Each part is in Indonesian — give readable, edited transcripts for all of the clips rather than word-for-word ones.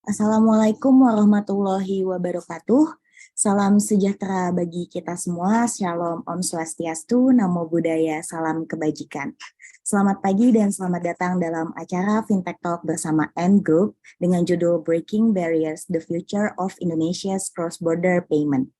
Assalamualaikum warahmatullahi wabarakatuh. Salam sejahtera bagi kita semua. Shalom, Om Swastiastu, Namo Buddhaya, salam kebajikan. Selamat pagi dan selamat datang dalam acara Fintech Talk bersama N Group dengan judul Breaking Barriers, The Future of Indonesia's Cross-Border Payment.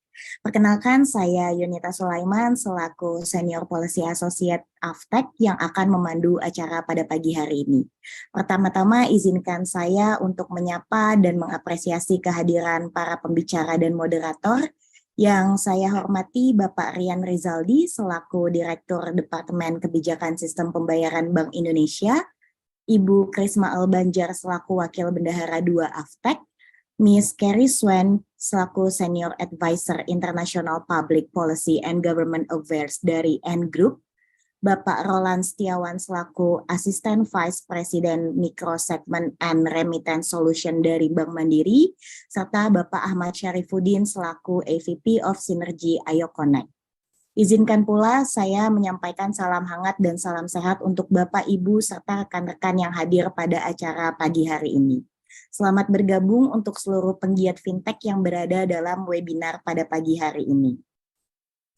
Perkenalkan, saya Yunita Sulaiman selaku Senior Policy Associate Aftek yang akan memandu acara pada pagi hari ini. Pertama-tama izinkan saya untuk menyapa dan mengapresiasi kehadiran para pembicara dan moderator. Yang saya hormati Bapak Rian Rizaldi selaku Direktur Departemen Kebijakan Sistem Pembayaran Bank Indonesia, Ibu Krisma Albanjar selaku Wakil Bendahara 2 Aftek, Miss Carrie Swen selaku Senior Advisor International Public Policy and Government Affairs dari N Group, Bapak Roland Setiawan selaku Asisten Vice President Micro Segment and Remittance Solution dari Bank Mandiri, serta Bapak Ahmad Syarifuddin selaku AVP of Synergy Ayo Connect. Izinkan pula saya menyampaikan salam hangat dan salam sehat untuk Bapak, Ibu, serta rekan-rekan yang hadir pada acara pagi hari ini. Selamat bergabung untuk seluruh penggiat fintech yang berada dalam webinar pada pagi hari ini.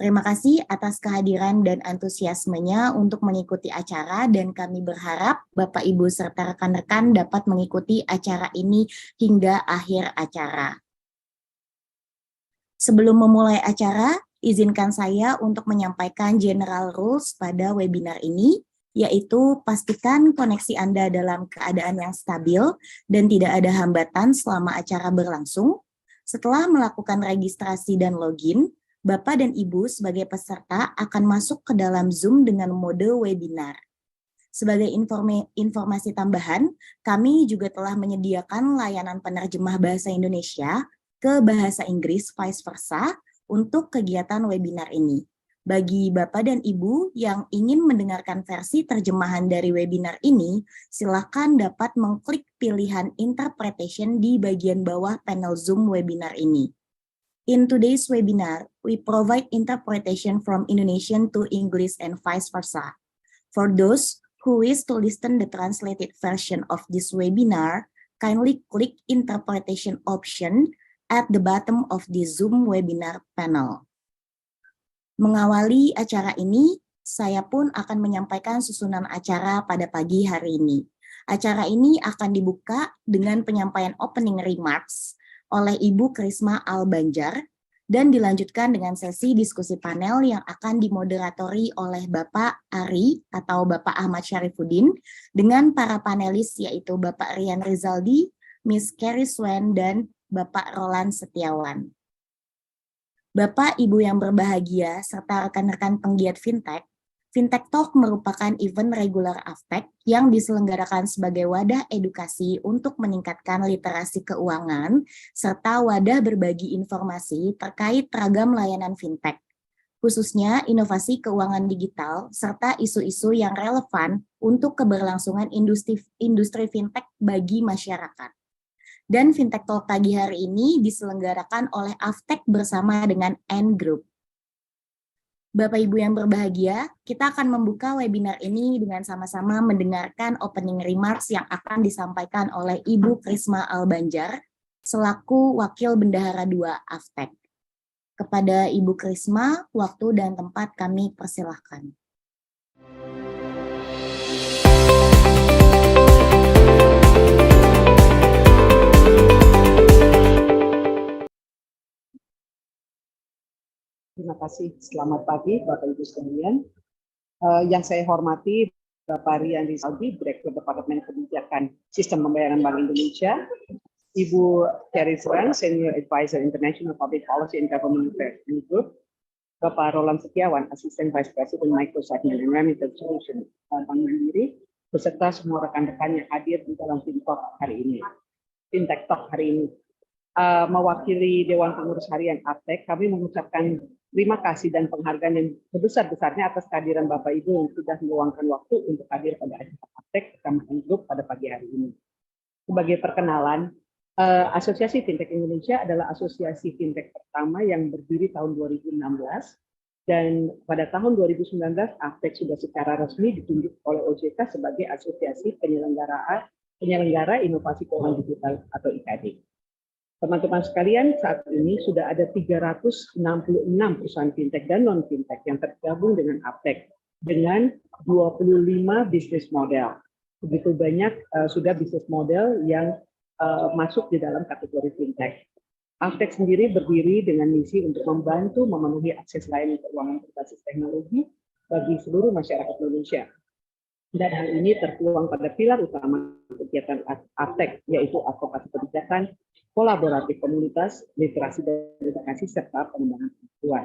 Terima kasih atas kehadiran dan antusiasmenya untuk mengikuti acara dan kami berharap Bapak, Ibu, serta rekan-rekan dapat mengikuti acara ini hingga akhir acara. Sebelum memulai acara, izinkan saya untuk menyampaikan general rules pada webinar ini, yaitu pastikan koneksi Anda dalam keadaan yang stabil dan tidak ada hambatan selama acara berlangsung. Setelah melakukan registrasi dan login, Bapak dan Ibu sebagai peserta akan masuk ke dalam Zoom dengan mode webinar. Sebagai informasi tambahan, kami juga telah menyediakan layanan penerjemah bahasa Indonesia ke bahasa Inggris vice versa untuk kegiatan webinar ini. Bagi Bapak dan Ibu yang ingin mendengarkan versi terjemahan dari webinar ini, silakan dapat mengklik pilihan interpretation di bagian bawah panel Zoom webinar ini. In today's webinar, we provide interpretation from Indonesian to English and vice versa. For those who wish to listen the translated version of this webinar, kindly click interpretation option at the bottom of the Zoom webinar panel. Mengawali acara ini, saya pun akan menyampaikan susunan acara pada pagi hari ini. Acara ini akan dibuka dengan penyampaian opening remarks oleh Ibu Krisma Albanjar dan dilanjutkan dengan sesi diskusi panel yang akan dimoderatori oleh Bapak Ari atau Bapak Ahmad Syarifuddin dengan para panelis yaitu Bapak Rian Rizaldi, Miss Carrie Swen, dan Bapak Roland Setiawan. Bapak, Ibu yang berbahagia, serta rekan-rekan penggiat fintech, Fintech Talk merupakan event regular Aftek yang diselenggarakan sebagai wadah edukasi untuk meningkatkan literasi keuangan, serta wadah berbagi informasi terkait ragam layanan fintech, khususnya inovasi keuangan digital, serta isu-isu yang relevan untuk keberlangsungan industri fintech bagi masyarakat. Dan Fintech Talk pagi hari ini diselenggarakan oleh Aftek bersama dengan N Group. Bapak Ibu yang berbahagia, kita akan membuka webinar ini dengan sama-sama mendengarkan opening remarks yang akan disampaikan oleh Ibu Krisma Albanjar selaku Wakil Bendahara 2 Aftek. Kepada Ibu Krisma, waktu dan tempat kami persilahkan. Terima kasih. Selamat pagi, Bapak Ibu sekalian. Yang saya hormati Bapak Rian Rizaldi, Direktur Departemen Kebijakan Sistem Pembayaran Bank Indonesia, Ibu Carrie Swen, Senior Advisor International Public Policy and Government Affairs Group, Bapak Roland Setiawan, Asisten Vice President Micro Segment and Remittance Solution Bank Mandiri, beserta semua rekan-rekan yang hadir di dalam Fintech Talk hari ini. Mewakili Dewan Pengurus Harian Aftek, kami mengucapkan terima kasih dan penghargaan yang sebesar-besarnya atas kehadiran Bapak Ibu yang sudah meluangkan waktu untuk hadir pada acara Aftek bersama Grup pada pagi hari ini. Sebagai perkenalan, Asosiasi Fintech Indonesia adalah asosiasi fintech pertama yang berdiri tahun 2016 dan pada tahun 2019 Aftek sudah secara resmi ditunjuk oleh OJK sebagai asosiasi penyelenggara penyelenggara inovasi keuangan digital atau IKD. Teman-teman sekalian, saat ini sudah ada 366 perusahaan fintech dan non-fintech yang tergabung dengan Aptek dengan 25 bisnis model. Begitu banyak sudah bisnis model yang masuk di dalam kategori fintech. Aptek sendiri berdiri dengan misi untuk membantu memenuhi akses layanan keuangan berbasis teknologi bagi seluruh masyarakat Indonesia. Dan hal ini tertuang pada pilar utama kegiatan Aptek, yaitu advokasi kebijakan, kolaboratif komunitas, literasi dan edukasi, serta pengembangan pengetahuan.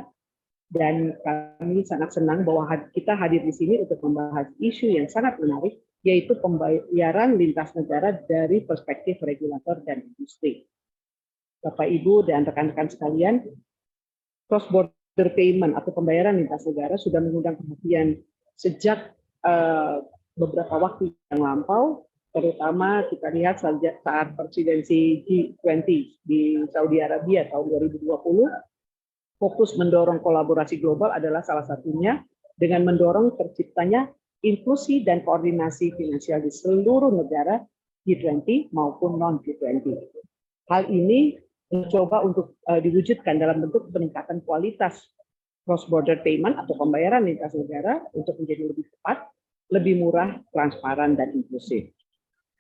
Dan kami sangat senang bahwa kita hadir di sini untuk membahas isu yang sangat menarik, yaitu pembayaran lintas negara dari perspektif regulator dan industri. Bapak, Ibu, dan rekan-rekan sekalian, cross-border payment atau pembayaran lintas negara sudah mengundang perhatian sejak beberapa waktu yang lampau, terutama kita lihat saat presidensi G20 di Saudi Arabia tahun 2020, fokus mendorong kolaborasi global adalah salah satunya dengan mendorong terciptanya inklusi dan koordinasi finansial di seluruh negara G20 maupun non-G20. Hal ini mencoba untuk diwujudkan dalam bentuk peningkatan kualitas cross-border payment atau pembayaran lintas negara untuk menjadi lebih cepat, lebih murah, transparan, dan inklusif.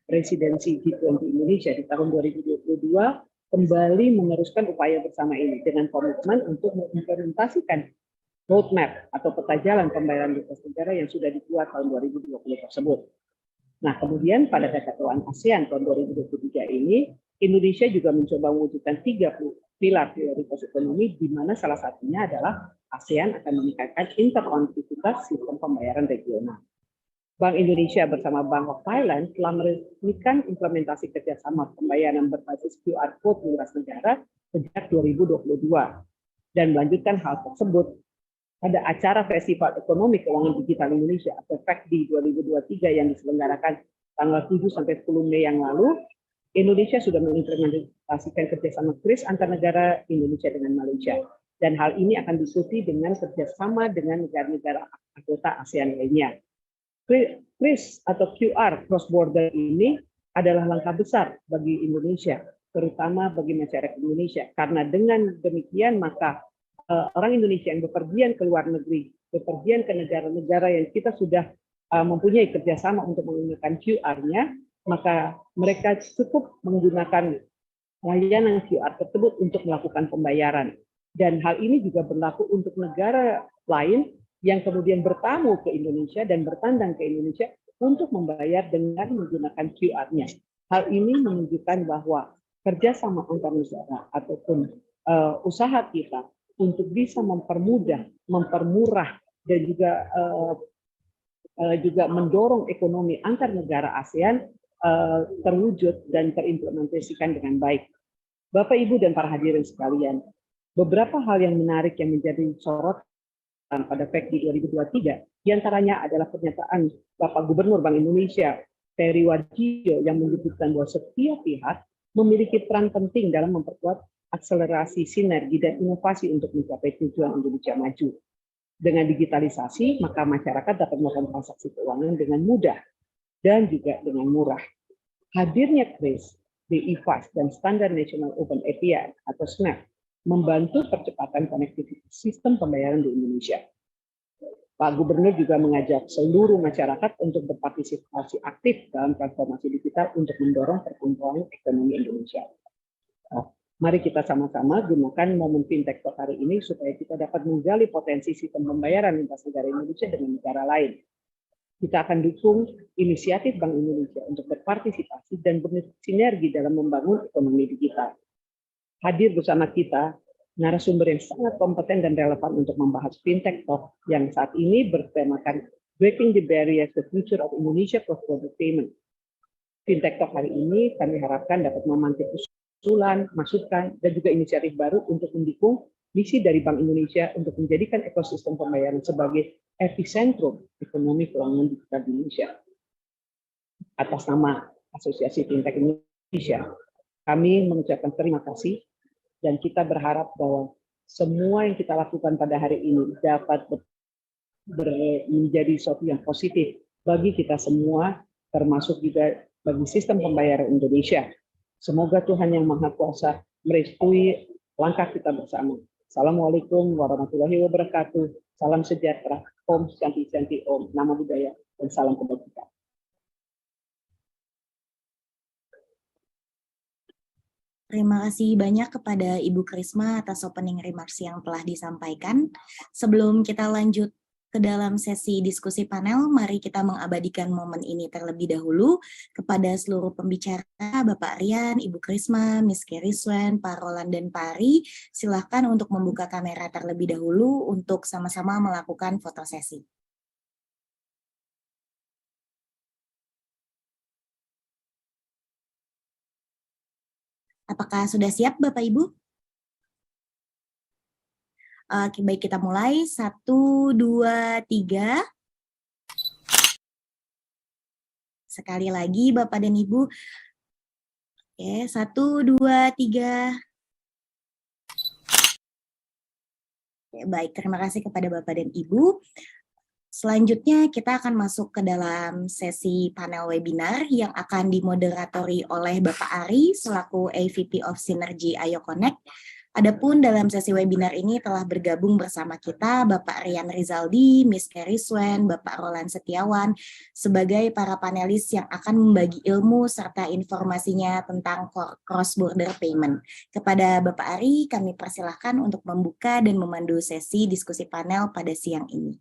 Presidensi G20 Indonesia di tahun 2022 kembali meneruskan upaya bersama ini dengan komitmen untuk mengimplementasikan roadmap atau peta jalan pembayaran lintas negara yang sudah dibuat tahun 2020 tersebut. Nah, kemudian pada KKN ASEAN tahun 2023 ini, Indonesia juga mencoba mewujudkan 3 pilar prioritas ekonomi, di mana salah satunya adalah ASEAN akan meningkatkan interkonektivitas sistem pembayaran regional. Bank Indonesia bersama Bank of Thailand telah meresmikan implementasi kerjasama pembayaran berbasis QR Code lintas negara sejak 2022 dan melanjutkan hal tersebut pada acara Festival Ekonomi Keuangan Digital Indonesia atau FEKDI 2023 yang diselenggarakan tanggal 7 sampai 10 Mei yang lalu. Indonesia sudah mengimplementasikan kerjasama KRIS antar negara Indonesia dengan Malaysia, dan hal ini akan diikuti dengan kerjasama dengan negara-negara anggota ASEAN lainnya. KRIS atau QR cross border ini adalah langkah besar bagi Indonesia, terutama bagi masyarakat Indonesia, karena dengan demikian maka orang Indonesia yang bepergian ke luar negeri, bepergian ke negara-negara yang kita sudah mempunyai kerjasama untuk menggunakan QR-nya, maka mereka cukup menggunakan layanan QR tersebut untuk melakukan pembayaran. Dan hal ini juga berlaku untuk negara lain yang kemudian bertamu ke Indonesia dan bertandang ke Indonesia untuk membayar dengan menggunakan QR-nya. Hal ini menunjukkan bahwa kerjasama antar negara ataupun usaha kita untuk bisa mempermudah, mempermurah, dan juga mendorong ekonomi antar negara ASEAN terwujud dan terimplementasikan dengan baik. Bapak, Ibu, dan para hadirin sekalian, beberapa hal yang menarik yang menjadi sorotan pada FEKDI 2023, diantaranya adalah pernyataan Bapak Gubernur Bank Indonesia, Peri Warjio, yang menyebutkan bahwa setiap pihak memiliki peran penting dalam memperkuat akselerasi sinergi dan inovasi untuk mencapai tujuan Indonesia maju. Dengan digitalisasi, maka masyarakat dapat melakukan transaksi keuangan dengan mudah dan juga dengan murah. Hadirnya KRIS, BI Fast, dan Standar National Open API atau SNAP membantu percepatan konektivitas sistem pembayaran di Indonesia. Pak Gubernur juga mengajak seluruh masyarakat untuk berpartisipasi aktif dalam transformasi digital untuk mendorong pertumbuhan ekonomi Indonesia. Mari kita sama-sama gunakan momen fintech Talk hari ini supaya kita dapat menggali potensi sistem pembayaran lintas negara Indonesia dengan negara lain. Kita akan dukung inisiatif Bank Indonesia untuk berpartisipasi dan bersinergi dalam membangun ekonomi digital. Hadir bersama kita narasumber yang sangat kompeten dan relevan untuk membahas fintech Talk yang saat ini bertemakan Breaking the Barriers, the Future of Indonesia Cross-Border Payment. Fintech Talk hari ini kami harapkan dapat memantik usulan, masukan, dan juga inisiatif baru untuk mendukung misi dari Bank Indonesia untuk menjadikan ekosistem pembayaran sebagai epicentrum ekonomi keuangan digital di Indonesia. Atas nama Asosiasi Fintech Indonesia, kami mengucapkan terima kasih dan kita berharap bahwa semua yang kita lakukan pada hari ini dapat menjadi sesuatu yang positif bagi kita semua, termasuk juga bagi sistem pembayaran Indonesia. Semoga Tuhan Yang Maha Kuasa merestui langkah kita bersama. Assalamualaikum warahmatullahi wabarakatuh. Salam sejahtera. Om Shanti Shanti Om. Namo Buddhaya dan salam kebajikan. Terima kasih banyak kepada Ibu Krisma atas opening remarks yang telah disampaikan. Sebelum kita lanjut ke dalam sesi diskusi panel, mari kita mengabadikan momen ini terlebih dahulu kepada seluruh pembicara, Bapak Rian, Ibu Krisma, Miss Keriswen, Pak Roland, dan Pak Ari. Silakan untuk membuka kamera terlebih dahulu untuk sama-sama melakukan foto sesi. Apakah sudah siap Bapak Ibu? Oke, baik, kita mulai. 1, 2, 3. Sekali lagi Bapak dan Ibu. Oke, 1, 2, 3. Oke, baik, terima kasih kepada Bapak dan Ibu. Selanjutnya kita akan masuk ke dalam sesi panel webinar yang akan dimoderatori oleh Bapak Ari selaku AVP of Synergy Ayo Connect. Adapun dalam sesi webinar ini telah bergabung bersama kita Bapak Rian Rizaldi, Miss Keriswen, Bapak Roland Setiawan sebagai para panelis yang akan membagi ilmu serta informasinya tentang cross-border payment. Kepada Bapak Ari, kami persilahkan untuk membuka dan memandu sesi diskusi panel pada siang ini.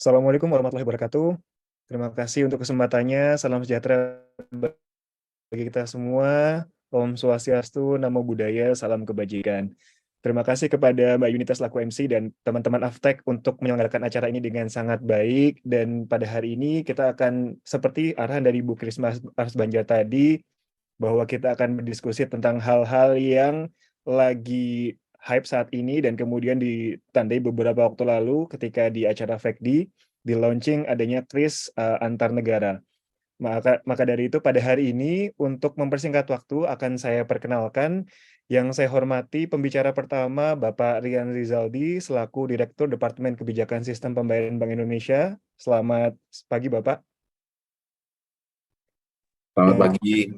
Assalamualaikum warahmatullahi wabarakatuh. Terima kasih untuk kesempatannya. Salam sejahtera bagi kita semua. Om Swastiastu, Namo Buddhaya, salam kebajikan. Terima kasih kepada Mbak Yunita selaku MC dan teman-teman Aftek untuk menyelenggarakan acara ini dengan sangat baik. Dan pada hari ini kita akan, seperti arahan dari Bu Krisma Arsbanja tadi, bahwa kita akan berdiskusi tentang hal-hal yang lagi hype saat ini dan kemudian ditandai beberapa waktu lalu ketika di acara FECDI di launching adanya kris antar negara. Maka dari itu pada hari ini untuk mempersingkat waktu akan saya perkenalkan yang saya hormati pembicara pertama Bapak Rian Rizaldi selaku Direktur Departemen Kebijakan Sistem Pembayaran Bank Indonesia. Selamat pagi Bapak. Selamat pagi.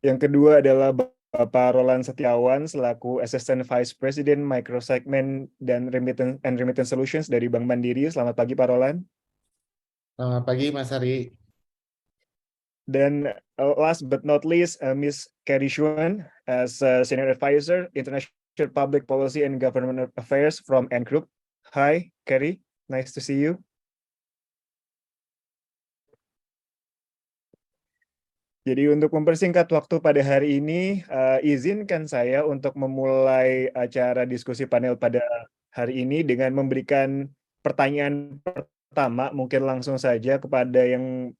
Yang kedua adalah Bapak Roland Setiawan selaku Assistant Vice President Microsegment dan Remittance Solutions dari Bank Mandiri. Selamat pagi Pak Roland. Selamat pagi Mas Ari. Dan last but not least, Ms. Carrie Xuan as Senior Advisor International Public Policy and Government Affairs from Ant Group. Hi Carrie, nice to see you. Jadi untuk mempersingkat waktu pada hari ini, izinkan saya untuk memulai acara diskusi panel pada hari ini dengan memberikan pertanyaan pertama, mungkin langsung saja kepada yang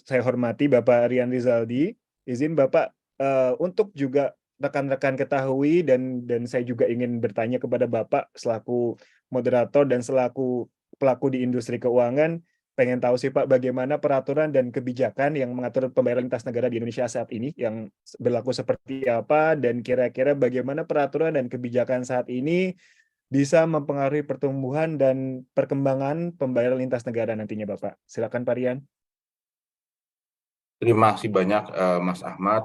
saya hormati Bapak Rian Rizaldi. Izin Bapak untuk juga rekan-rekan ketahui dan saya juga ingin bertanya kepada Bapak selaku moderator dan selaku pelaku di industri keuangan. Pengen tahu sih Pak bagaimana peraturan dan kebijakan yang mengatur pembayaran lintas negara di Indonesia saat ini yang berlaku seperti apa dan kira-kira bagaimana peraturan dan kebijakan saat ini bisa mempengaruhi pertumbuhan dan perkembangan pembayaran lintas negara nantinya Bapak. Silakan Pak Rian. Terima kasih banyak Mas Ahmad.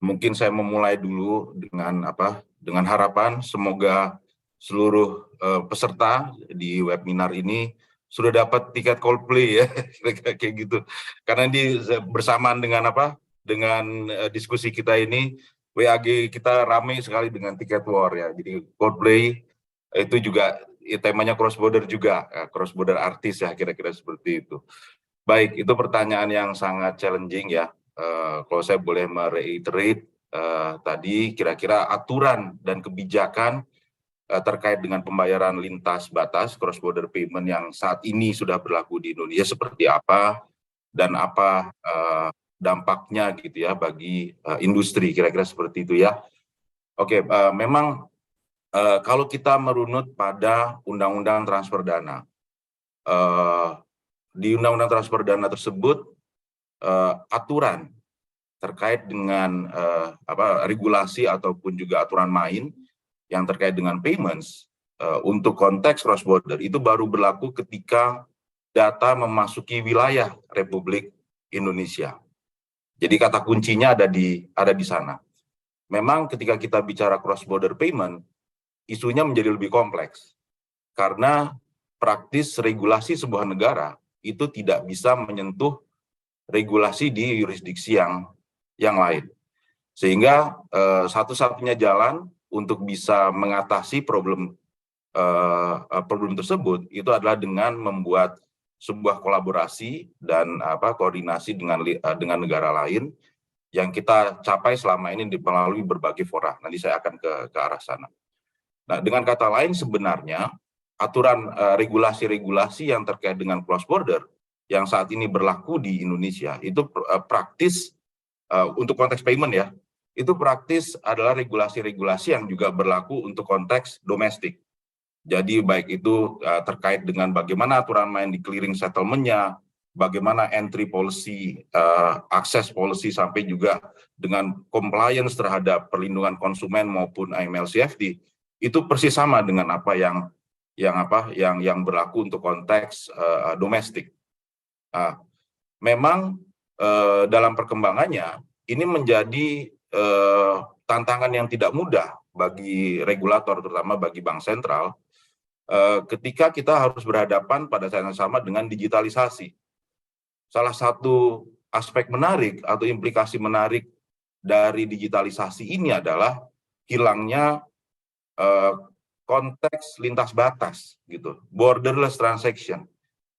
Mungkin saya memulai dulu dengan harapan semoga seluruh peserta di webinar ini sudah dapat tiket Coldplay ya, kayak gitu. Karena ini bersamaan dengan diskusi kita ini, WAG kita ramai sekali dengan tiket war ya. Jadi Coldplay itu juga temanya cross border juga, cross border artis ya, kira-kira seperti itu. Baik, itu pertanyaan yang sangat challenging ya. Kalau saya boleh mereiterate tadi, kira-kira aturan dan kebijakan terkait dengan pembayaran lintas batas cross border payment yang saat ini sudah berlaku di Indonesia seperti apa dan apa dampaknya gitu ya bagi industri, kira-kira seperti itu ya. Oke, memang kalau kita merunut pada Undang-Undang Transfer Dana, di Undang-Undang Transfer Dana tersebut aturan terkait dengan regulasi ataupun juga aturan main yang terkait dengan payments untuk konteks cross border itu baru berlaku ketika data memasuki wilayah Republik Indonesia. Jadi kata kuncinya ada di sana. Memang ketika kita bicara cross border payment, isunya menjadi lebih kompleks karena praktis regulasi sebuah negara itu tidak bisa menyentuh regulasi di yurisdiksi yang lain. Sehingga satu-satunya jalan untuk bisa mengatasi problem tersebut itu adalah dengan membuat sebuah kolaborasi dan koordinasi dengan negara lain yang kita capai selama ini melalui berbagai fora. Nanti saya akan ke arah sana. Nah, dengan kata lain sebenarnya aturan regulasi-regulasi yang terkait dengan cross border yang saat ini berlaku di Indonesia itu praktis untuk konteks payment ya, itu praktis adalah regulasi-regulasi yang juga berlaku untuk konteks domestik. Jadi baik itu terkait dengan bagaimana aturan main di clearing settlement-nya, bagaimana entry policy, access policy, sampai juga dengan compliance terhadap perlindungan konsumen maupun AML/CFT, itu persis sama dengan apa yang berlaku untuk konteks domestik. Memang dalam perkembangannya ini menjadi tantangan yang tidak mudah bagi regulator, terutama bagi bank sentral, ketika kita harus berhadapan pada saat yang sama dengan digitalisasi. Salah satu aspek menarik atau implikasi menarik dari digitalisasi ini adalah hilangnya konteks lintas batas, gitu, borderless transaction.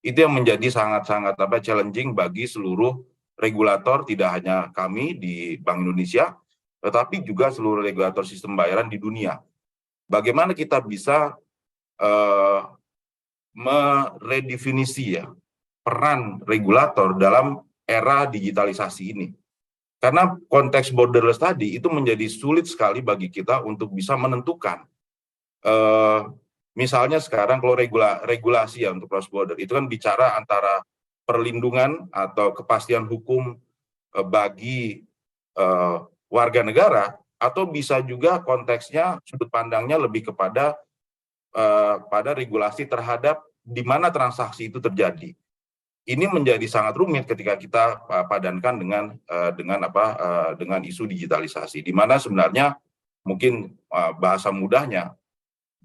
Itu yang menjadi sangat-sangat challenging bagi seluruh regulator, tidak hanya kami di Bank Indonesia, tetapi juga seluruh regulator sistem pembayaran di dunia. Bagaimana kita bisa meredefinisi ya peran regulator dalam era digitalisasi ini. Karena konteks borderless tadi itu menjadi sulit sekali bagi kita untuk bisa menentukan. Misalnya sekarang kalau regulasi ya untuk cross border itu kan bicara antara perlindungan atau kepastian hukum bagi warga negara, atau bisa juga konteksnya sudut pandangnya lebih kepada pada regulasi terhadap di mana transaksi itu terjadi. Ini menjadi sangat rumit ketika kita padankan dengan isu digitalisasi, di mana sebenarnya mungkin bahasa mudahnya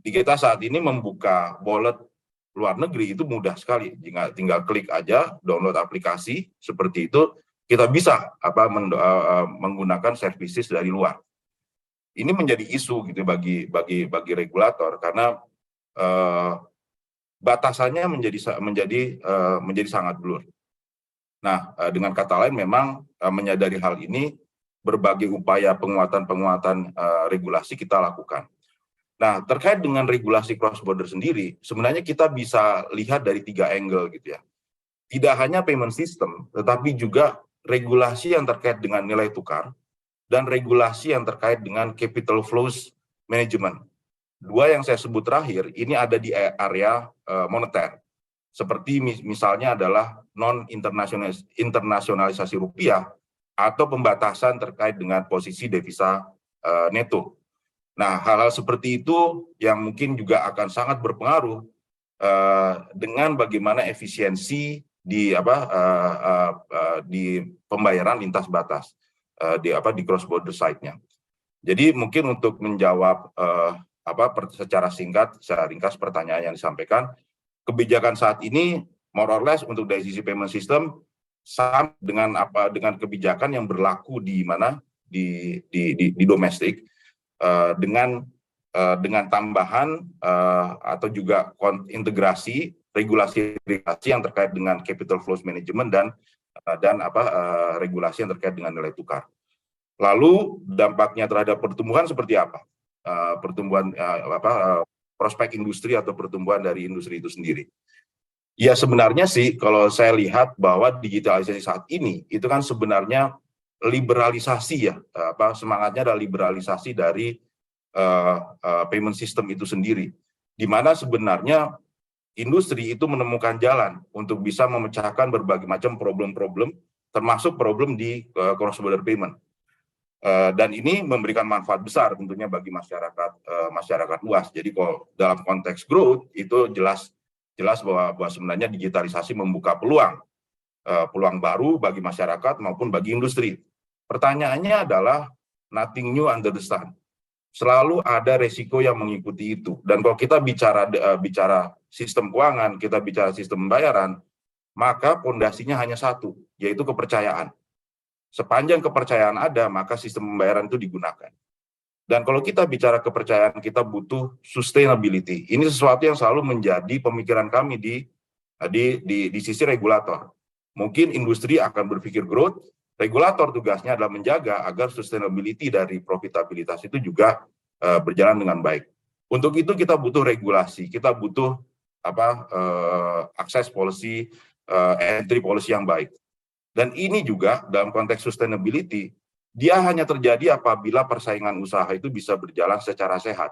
di kita saat ini membuka wallet luar negeri itu mudah sekali, tinggal klik aja download aplikasi seperti itu, kita bisa menggunakan services dari luar. Ini menjadi isu gitu bagi regulator karena batasannya menjadi sangat blur. Nah, dengan kata lain memang menyadari hal ini, berbagai upaya penguatan regulasi kita lakukan. Nah, terkait dengan regulasi cross border sendiri, sebenarnya kita bisa lihat dari 3 angle gitu ya. Tidak hanya payment system, tetapi juga regulasi yang terkait dengan nilai tukar dan regulasi yang terkait dengan capital flows management. 2 yang saya sebut terakhir ini ada di area moneter, seperti misalnya adalah non-internasionalisasi rupiah atau pembatasan terkait dengan posisi devisa neto. Nah, hal-hal seperti itu yang mungkin juga akan sangat berpengaruh dengan bagaimana efisiensi di pembayaran lintas batas di cross border side-nya. Jadi mungkin untuk menjawab secara ringkas pertanyaan yang disampaikan, kebijakan saat ini more or less untuk dari sisi payment system sama dengan kebijakan yang berlaku di domestik, dengan tambahan atau juga integrasi regulasi yang terkait dengan capital flows management dan regulasi yang terkait dengan nilai tukar. Lalu dampaknya terhadap pertumbuhan seperti apa? Prospek industri atau pertumbuhan dari industri itu sendiri. Ya sebenarnya sih kalau saya lihat bahwa digitalisasi saat ini itu kan sebenarnya liberalisasi ya, semangatnya adalah liberalisasi dari payment system itu sendiri, di mana sebenarnya industri itu menemukan jalan untuk bisa memecahkan berbagai macam problem-problem, termasuk problem di cross-border payment. Dan ini memberikan manfaat besar tentunya bagi masyarakat luas. Jadi kalau dalam konteks growth itu jelas bahwa sebenarnya digitalisasi membuka peluang baru bagi masyarakat maupun bagi industri. Pertanyaannya adalah nothing new under the sun. Selalu ada resiko yang mengikuti itu. Dan kalau kita bicara sistem keuangan, kita bicara sistem pembayaran, maka pondasinya hanya satu, yaitu kepercayaan. Sepanjang kepercayaan ada, maka sistem pembayaran itu digunakan. Dan kalau kita bicara kepercayaan, kita butuh sustainability. Ini sesuatu yang selalu menjadi pemikiran kami di sisi regulator. Mungkin industri akan berpikir growth, regulator tugasnya adalah menjaga agar sustainability dari profitabilitas itu juga berjalan dengan baik. Untuk itu kita butuh regulasi, kita butuh access policy, entry policy yang baik. Dan ini juga dalam konteks sustainability, dia hanya terjadi apabila persaingan usaha itu bisa berjalan secara sehat.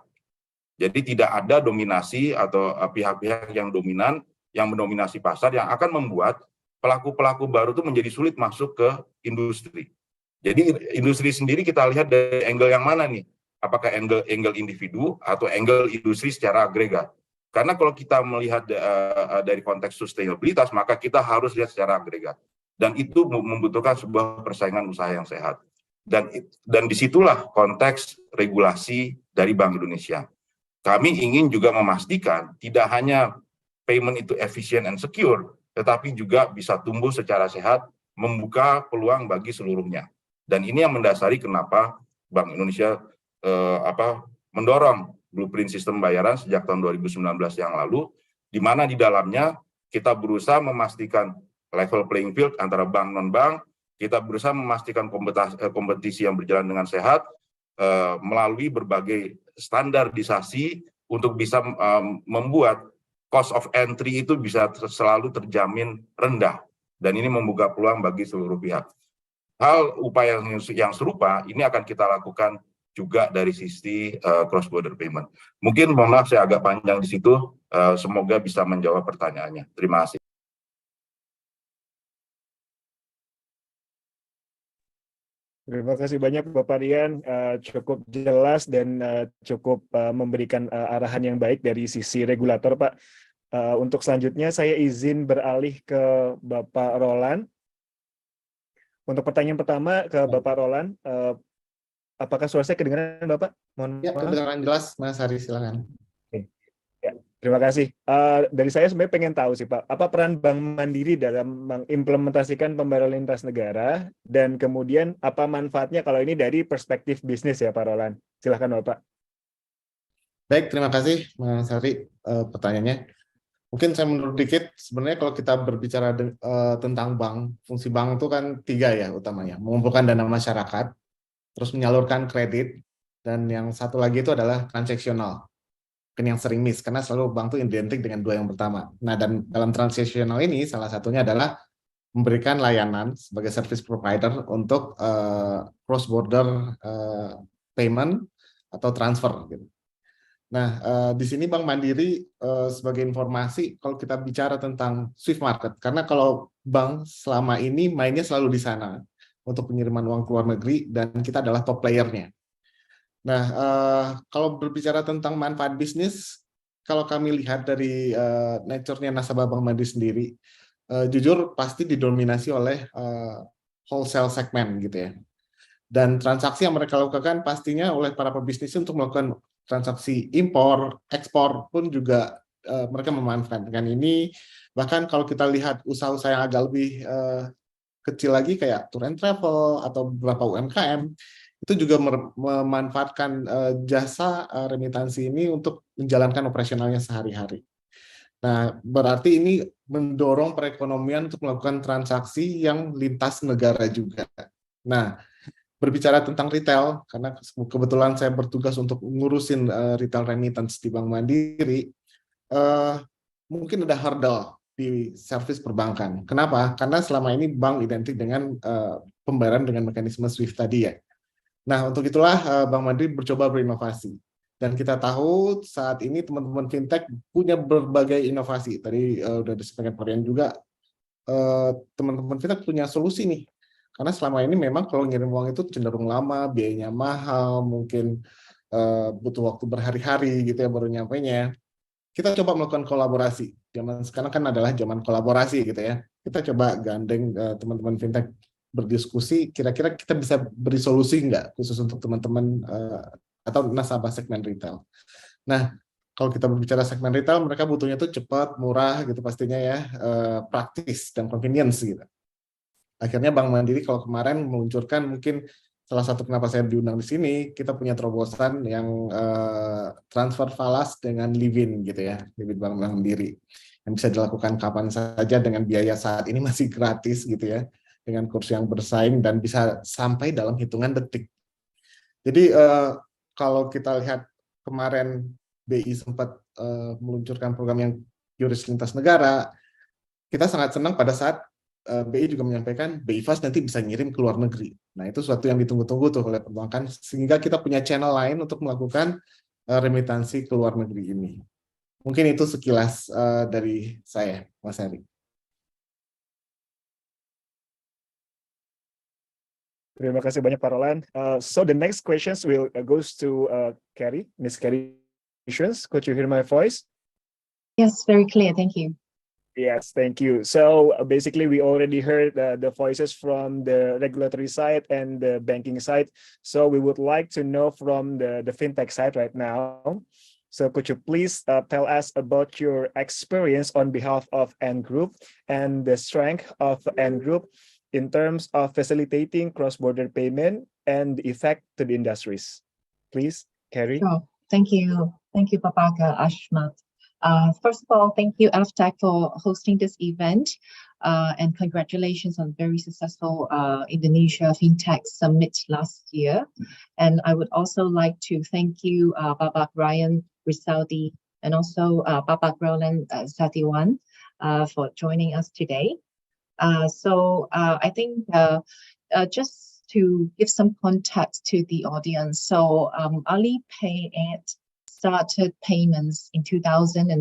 Jadi tidak ada dominasi atau pihak-pihak yang dominan, yang mendominasi pasar, yang akan membuat pelaku-pelaku baru itu menjadi sulit masuk ke industri. Jadi industri sendiri kita lihat dari angle yang mana nih? Apakah angle individu atau angle industri secara agregat? Karena kalau kita melihat dari konteks sustainabilitas, maka kita harus lihat secara agregat. Dan itu membutuhkan sebuah persaingan usaha yang sehat. Dan disitulah konteks regulasi dari Bank Indonesia. Kami ingin juga memastikan tidak hanya payment itu efisien and secure, tetapi juga bisa tumbuh secara sehat, membuka peluang bagi seluruhnya. Dan ini yang mendasari kenapa Bank Indonesia mendorong blueprint sistem bayaran sejak tahun 2019 yang lalu, di mana di dalamnya kita berusaha memastikan level playing field antara bank non-bank, kita berusaha memastikan kompetisi yang berjalan dengan sehat melalui berbagai standarisasi untuk bisa membuat cost of entry itu bisa selalu terjamin rendah, dan ini membuka peluang bagi seluruh pihak. Hal upaya yang serupa ini akan kita lakukan juga dari sisi cross border payment. Mungkin mohon maaf saya agak panjang di situ, semoga bisa menjawab pertanyaannya. Terima kasih. Terima kasih banyak Bapak Rian, cukup jelas dan cukup memberikan arahan yang baik dari sisi regulator, Pak. Untuk selanjutnya saya izin beralih ke Bapak Roland. Untuk pertanyaan pertama ke Bapak Roland, apakah suara saya kedengaran Bapak? Ya, kedengaran jelas, Mas Hari, silakan. Ya, terima kasih. Dari saya sebenarnya pengen tahu sih Pak, apa peran Bank Mandiri dalam mengimplementasikan pembayaran lintas negara, dan kemudian apa manfaatnya kalau ini dari perspektif bisnis ya Pak Roland? Silakan Bapak. Baik, terima kasih Mas Hari pertanyaannya. Mungkin saya mundur dikit, sebenarnya kalau kita berbicara tentang bank, fungsi bank itu kan 3 ya utamanya, mengumpulkan dana masyarakat, terus menyalurkan kredit, dan yang satu lagi itu adalah transaksional. Mungkin yang sering miss, karena selalu bank itu identik dengan 2 yang pertama. Nah, dan dalam transaksional ini salah satunya adalah memberikan layanan sebagai service provider untuk cross-border payment atau transfer. Gitu. Nah, di sini Bank Mandiri sebagai informasi, kalau kita bicara tentang Swift Market, karena kalau bank selama ini mainnya selalu di sana untuk pengiriman uang ke luar negeri, dan kita adalah top player-nya. Nah, kalau berbicara tentang manfaat bisnis, kalau kami lihat dari nature-nya nasabah Bank Mandiri sendiri, jujur pasti didominasi oleh wholesale segment gitu ya. Dan transaksi yang mereka lakukan pastinya oleh para pebisnis untuk melakukan transaksi impor, ekspor pun juga mereka memanfaatkan ini. Bahkan kalau kita lihat usaha-usaha yang agak lebih kecil lagi kayak tour and travel atau beberapa UMKM, itu juga memanfaatkan jasa remitansi ini untuk menjalankan operasionalnya sehari-hari. Nah, berarti ini mendorong perekonomian untuk melakukan transaksi yang lintas negara juga. Nah, berbicara tentang retail, karena kebetulan saya bertugas untuk ngurusin retail remittance di Bank Mandiri, mungkin ada hurdle di servis perbankan. Kenapa? Karena selama ini bank identik dengan pembayaran dengan mekanisme SWIFT tadi ya. Nah, untuk itulah Bank Mandiri mencoba berinovasi. Dan kita tahu saat ini teman-teman fintech punya berbagai inovasi. Tadi udah disampaikan Pak Rian juga, teman-teman fintech punya solusi nih. Karena selama ini memang kalau ngirim uang itu cenderung lama, biayanya mahal, mungkin butuh waktu berhari-hari gitu ya baru nyampainya. Kita coba melakukan kolaborasi. Zaman sekarang kan adalah zaman kolaborasi gitu ya. Kita coba gandeng teman-teman fintech berdiskusi, kira-kira kita bisa beri solusi nggak khusus untuk teman-teman atau nasabah segmen retail. Nah, kalau kita berbicara segmen retail, mereka butuhnya tuh cepat, murah gitu pastinya ya, praktis dan convenience gitu. Akhirnya Bank Mandiri kalau kemarin meluncurkan, mungkin salah satu kenapa saya diundang di sini, kita punya terobosan yang transfer falas dengan Livin gitu ya, Livin Bank Mandiri, yang bisa dilakukan kapan saja dengan biaya saat ini masih gratis gitu ya, dengan kurs yang bersaing dan bisa sampai dalam hitungan detik. Jadi kalau kita lihat kemarin BI sempat meluncurkan program yang QRIS lintas negara, kita sangat senang pada saat BI juga menyampaikan BI Fast nanti bisa ngirim ke luar negeri. Nah itu suatu yang ditunggu-tunggu tuh oleh perbankan, sehingga kita punya channel lain untuk melakukan remitansi ke luar negeri ini. Mungkin itu sekilas dari saya, Mas Heri. Terima kasih banyak Pak Roland. So the next questions will goes to Carrie, Miss Carrie. Could you hear my voice? Yes, very clear. Thank you. Yes, thank you. So basically, we already heard the voices from the regulatory side and the banking side. So we would like to know from the fintech side right now. So could you please tell us about your experience on behalf of Ant Group and the strength of Ant Group in terms of facilitating cross-border payment and the effect to the industries? Please, Carrie. Sure. Thank you. Thank you, Babaka Ashmat. First of all, thank you, AFTAC, for hosting this event, and congratulations on very successful Indonesia FinTech Summit last year. And I would also like to thank you, Babak Ryan Risaldi, and also Babak Roland Satiwan for joining us today. So I think just to give some context to the audience, so Alipay started payments in 2004,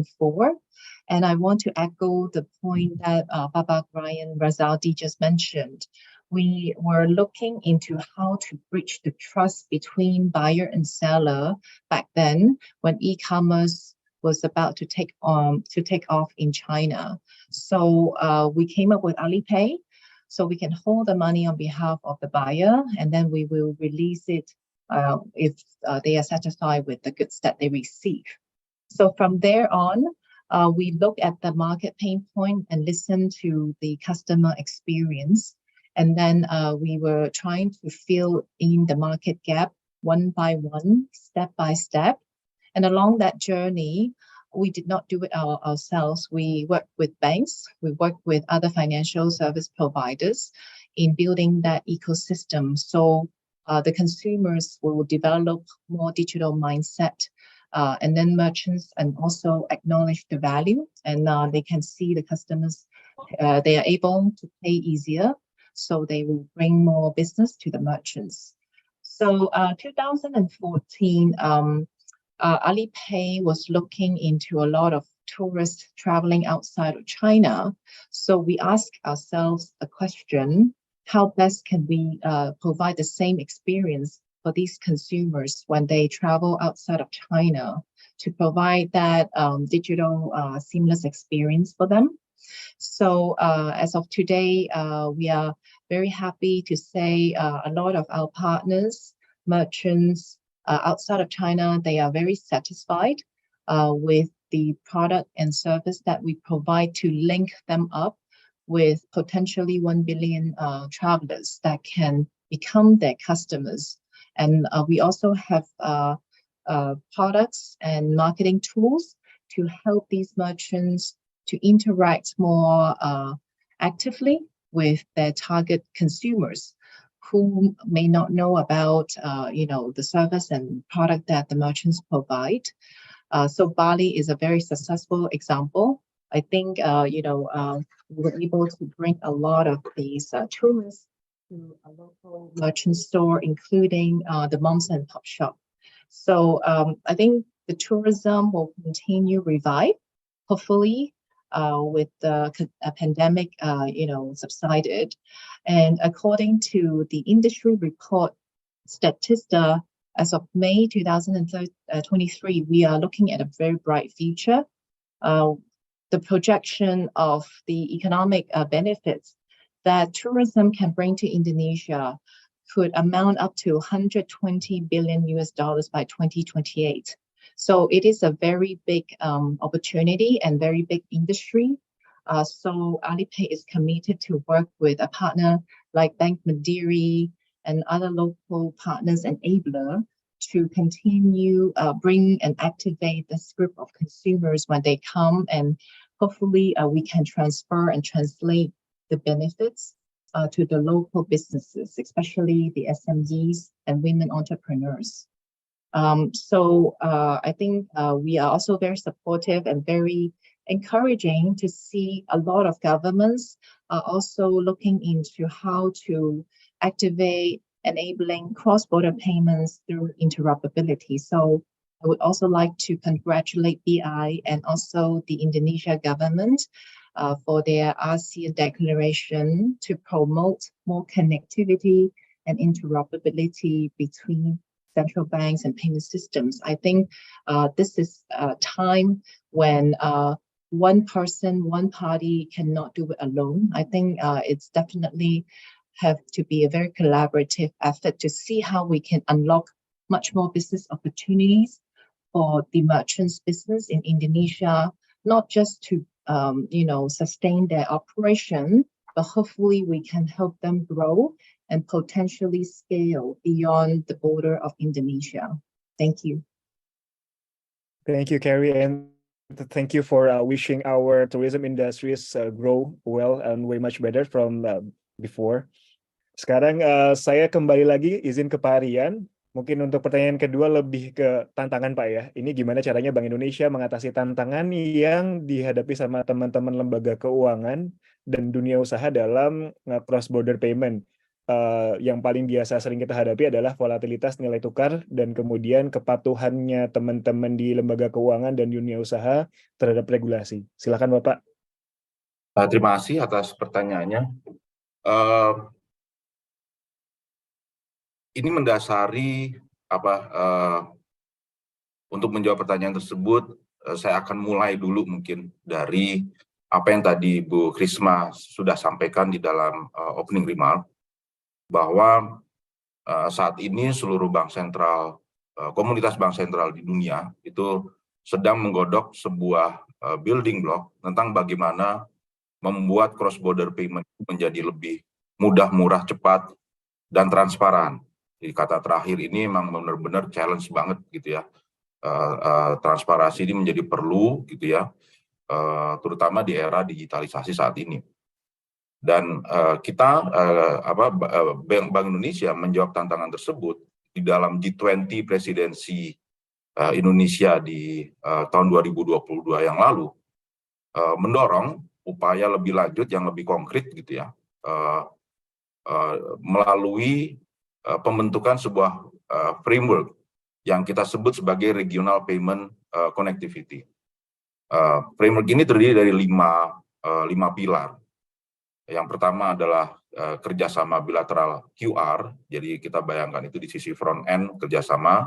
and I want to echo the point that Babak Ryan Razaldi just mentioned. We were looking into how to bridge the trust between buyer and seller back then when e-commerce was about to take off in China. So we came up with Alipay, so we can hold the money on behalf of the buyer, and then we will release it if they are satisfied with the goods that they receive. So from there on, we look at the market pain point and listen to the customer experience. And then we were trying to fill in the market gap one by one, step by step. And along that journey, we did not do it ourselves. We worked with banks, we worked with other financial service providers in building that ecosystem. So the consumers will develop more digital mindset, and then merchants and also acknowledge the value, and they can see the customers, they are able to pay easier, so they will bring more business to the merchants. So 2014, Alipay was looking into a lot of tourists traveling outside of China. So we asked ourselves a question: how best can we provide the same experience for these consumers when they travel outside of China, to provide that digital seamless experience for them? So as of today, we are very happy to say a lot of our partners, merchants outside of China, they are very satisfied with the product and service that we provide to link them up with potentially 1 billion travelers that can become their customers. And we also have products and marketing tools to help these merchants to interact more actively with their target consumers who may not know about the service and product that the merchants provide. So Bali is a very successful example. I think we were able to bring a lot of these tourists to a local merchant store, including the moms and pop shop. So I think the tourism will continue revive, hopefully, with the pandemic, subsided. And according to the industry report, Statista, as of May 2023, we are looking at a very bright future. The projection of the economic benefits that tourism can bring to Indonesia could amount up to $120 billion by 2028. So it is a very big opportunity and very big industry. So Alipay is committed to work with a partner like Bank Mandiri and other local partners and enabler to continue bring and activate this group of consumers when they come, and hopefully we can transfer and translate the benefits to the local businesses, especially the SMEs and women entrepreneurs. So I think we are also very supportive and very encouraging to see a lot of governments are also looking into how to activate enabling cross-border payments through interoperability. So I would also like to congratulate BI and also the Indonesia government for their ASEAN declaration to promote more connectivity and interoperability between central banks and payment systems. I think this is a time when one person, one party cannot do it alone. I think it's definitely have to be a very collaborative effort to see how we can unlock much more business opportunities for the merchants business in Indonesia, not just to sustain their operation, but hopefully we can help them grow and potentially scale beyond the border of Indonesia. Thank you. Thank you, Carrie, and thank you for wishing our tourism industries grow well and way much better from before. Sekarang saya kembali lagi izin ke Pak Rian. Mungkin untuk pertanyaan kedua lebih ke tantangan Pak ya. Ini gimana caranya Bank Indonesia mengatasi tantangan yang dihadapi sama teman-teman lembaga keuangan dan dunia usaha dalam cross border payment. Yang paling biasa sering kita hadapi adalah volatilitas nilai tukar dan kemudian kepatuhannya teman-teman di lembaga keuangan dan dunia usaha terhadap regulasi. Silakan Bapak. Terima kasih atas pertanyaannya. Ini mendasari untuk menjawab pertanyaan tersebut, saya akan mulai dulu mungkin dari apa yang tadi Bu Krisma sudah sampaikan di dalam opening remark, bahwa saat ini seluruh bank sentral, komunitas bank sentral di dunia itu sedang menggodok sebuah building block tentang bagaimana membuat cross border payment menjadi lebih mudah, murah, cepat, dan transparan. Jadi kata terakhir ini memang benar-benar challenge banget gitu ya. Transparansi ini menjadi perlu gitu ya, terutama di era digitalisasi saat ini. Dan kita Bank Indonesia menjawab tantangan tersebut di dalam G20 presidensi Indonesia di tahun 2022 yang lalu, mendorong upaya lebih lanjut yang lebih konkret gitu ya, melalui pembentukan sebuah framework yang kita sebut sebagai Regional Payment Connectivity. Framework ini terdiri dari lima pilar. Yang pertama adalah kerjasama bilateral QR, jadi kita bayangkan itu di sisi front end kerjasama,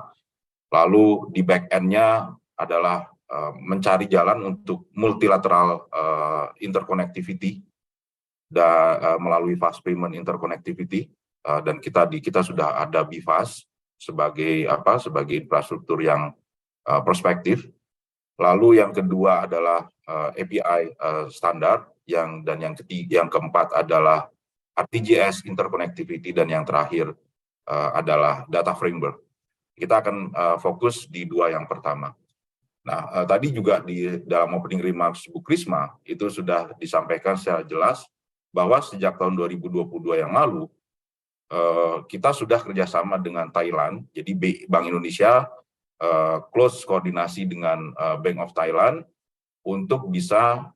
lalu di back end-nya adalah mencari jalan untuk multilateral interconnectivity dan melalui fast payment interconnectivity. Dan kita sudah ada BIFAS sebagai infrastruktur yang prospektif. Lalu yang kedua adalah API standar, yang keempat adalah RTGS interconnectivity, dan yang terakhir adalah data framework. Kita akan fokus di dua yang pertama. Nah, tadi juga di dalam opening remarks Bu Krisma itu sudah disampaikan secara jelas bahwa sejak tahun 2022 yang lalu kita sudah kerjasama dengan Thailand, jadi Bank Indonesia close koordinasi dengan Bank of Thailand untuk bisa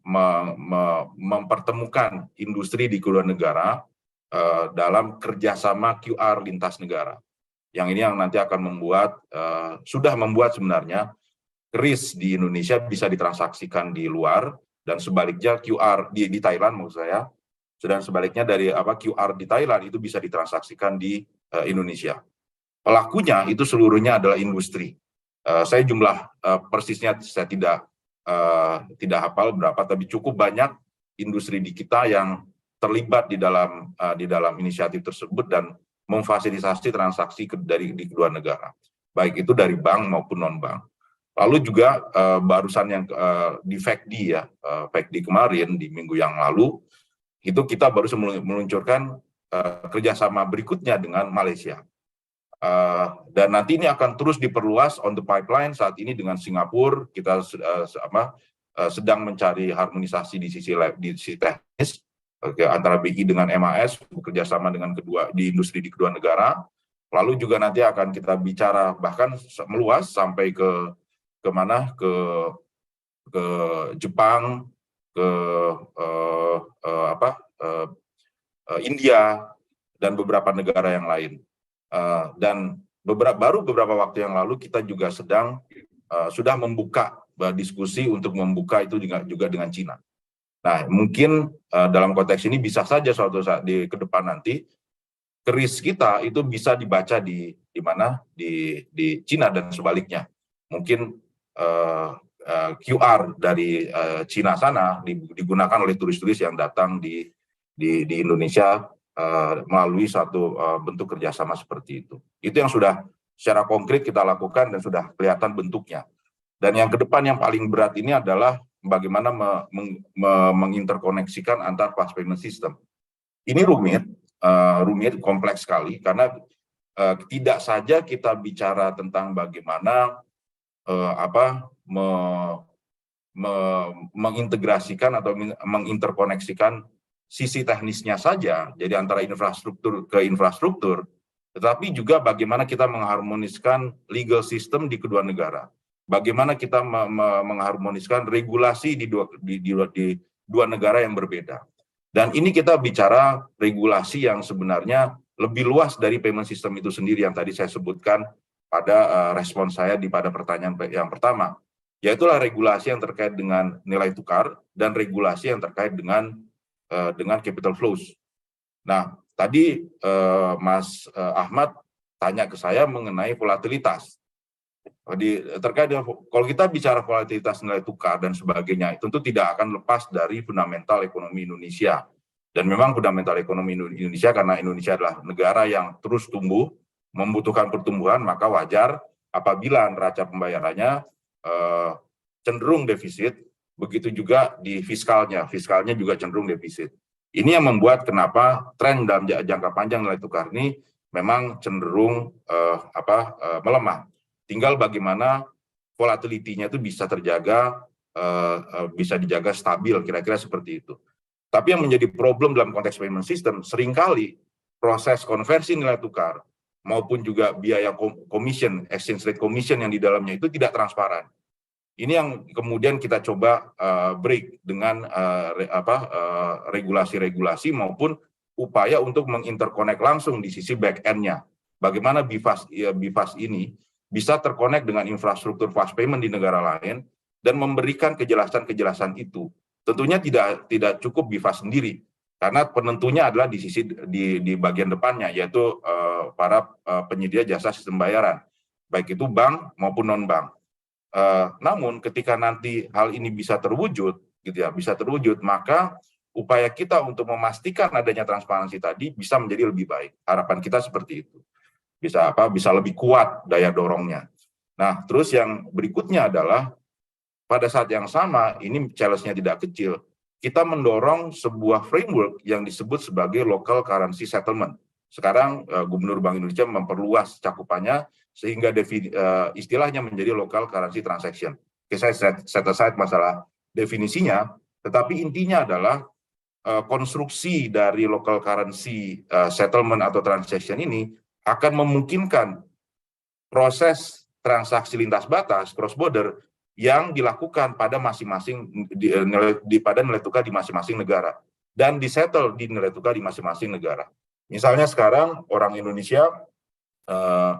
mempertemukan industri di kedua negara dalam kerjasama QR lintas negara. Yang ini yang nanti akan membuat, sudah membuat sebenarnya KRIS di Indonesia bisa ditransaksikan di luar, dan sebaliknya QR di Thailand maksud saya, dan sebaliknya dari QR di Thailand itu bisa ditransaksikan di Indonesia. Pelakunya itu seluruhnya adalah industri. Saya jumlah persisnya saya tidak hafal berapa, tapi cukup banyak industri di kita yang terlibat di dalam inisiatif tersebut dan memfasilitasi transaksi di kedua negara, baik itu dari bank maupun non bank. Lalu juga barusan yang di FACD ya, FACD kemarin di minggu yang lalu itu kita baru meluncurkan kerjasama berikutnya dengan Malaysia. Dan nanti ini akan terus diperluas on the pipeline. Saat ini dengan Singapura kita sedang mencari harmonisasi di sisi teknis antara BI dengan MAS, bekerjasama dengan di industri di kedua negara. Lalu juga nanti akan kita bicara bahkan meluas sampai ke Jepang, ke India dan beberapa negara yang lain. Dan baru beberapa waktu yang lalu kita juga sudah membuka diskusi untuk membuka itu juga dengan Cina. Nah, mungkin dalam konteks ini bisa saja suatu saat ke depan nanti KRIS kita itu bisa dibaca di Cina dan sebaliknya. Mungkin QR dari Cina sana digunakan oleh turis-turis yang datang di Indonesia melalui satu bentuk kerjasama seperti itu. Itu yang sudah secara konkret kita lakukan dan sudah kelihatan bentuknya. Dan yang ke depan yang paling berat ini adalah bagaimana menginterkoneksikan antar fast payment system. Ini rumit, kompleks sekali, karena tidak saja kita bicara tentang bagaimana mengintegrasikan atau menginterkoneksikan sisi teknisnya saja, jadi antara infrastruktur ke infrastruktur, tetapi juga bagaimana kita mengharmoniskan legal system di kedua negara, bagaimana kita mengharmoniskan regulasi di dua negara yang berbeda. Dan ini kita bicara regulasi yang sebenarnya lebih luas dari payment system itu sendiri yang tadi saya sebutkan pada respons saya pada pertanyaan yang pertama, yaitulah regulasi yang terkait dengan nilai tukar dan regulasi yang terkait dengan capital flows. Nah, tadi Mas Ahmad tanya ke saya mengenai volatilitas. Terkait dengan kalau kita bicara volatilitas nilai tukar dan sebagainya, tentu tidak akan lepas dari fundamental ekonomi Indonesia. Dan memang fundamental ekonomi Indonesia, karena Indonesia adalah negara yang terus tumbuh, membutuhkan pertumbuhan, maka wajar apabila neraca pembayarannya cenderung defisit. Begitu juga di fiskalnya juga cenderung defisit. Ini yang membuat kenapa tren dalam jangka panjang nilai tukar ini memang cenderung melemah. Tinggal bagaimana volatility-nya itu bisa terjaga, bisa dijaga stabil, kira-kira seperti itu. Tapi yang menjadi problem dalam konteks payment system, seringkali proses konversi nilai tukar maupun juga biaya commission, exchange rate commission yang di dalamnya itu tidak transparan. Ini yang kemudian kita coba break dengan regulasi-regulasi maupun upaya untuk menginterconnect langsung di sisi back end-nya. Bagaimana BIFAS ini bisa terkonek dengan infrastruktur fast payment di negara lain dan memberikan kejelasan-kejelasan itu. Tentunya tidak cukup BIFAS sendiri, karena penentunya adalah di bagian depannya, yaitu para penyedia jasa sistem bayaran, baik itu bank maupun non-bank. Namun ketika nanti hal ini bisa terwujud, maka upaya kita untuk memastikan adanya transparansi tadi bisa menjadi lebih baik. Harapan kita seperti itu. Bisa lebih kuat daya dorongnya. Nah, terus yang berikutnya adalah pada saat yang sama, ini challenge-nya tidak kecil, kita mendorong sebuah framework yang disebut sebagai local currency settlement. Sekarang Gubernur Bank Indonesia memperluas cakupannya sehingga istilahnya menjadi local currency transaction. Oke, saya set aside masalah definisinya, tetapi intinya adalah konstruksi dari local currency settlement atau transaction ini akan memungkinkan proses transaksi lintas batas cross border yang dilakukan pada masing-masing pada nilai tukar di masing-masing negara dan disettle di nilai tukar di masing-masing negara. Misalnya sekarang orang Indonesia eh,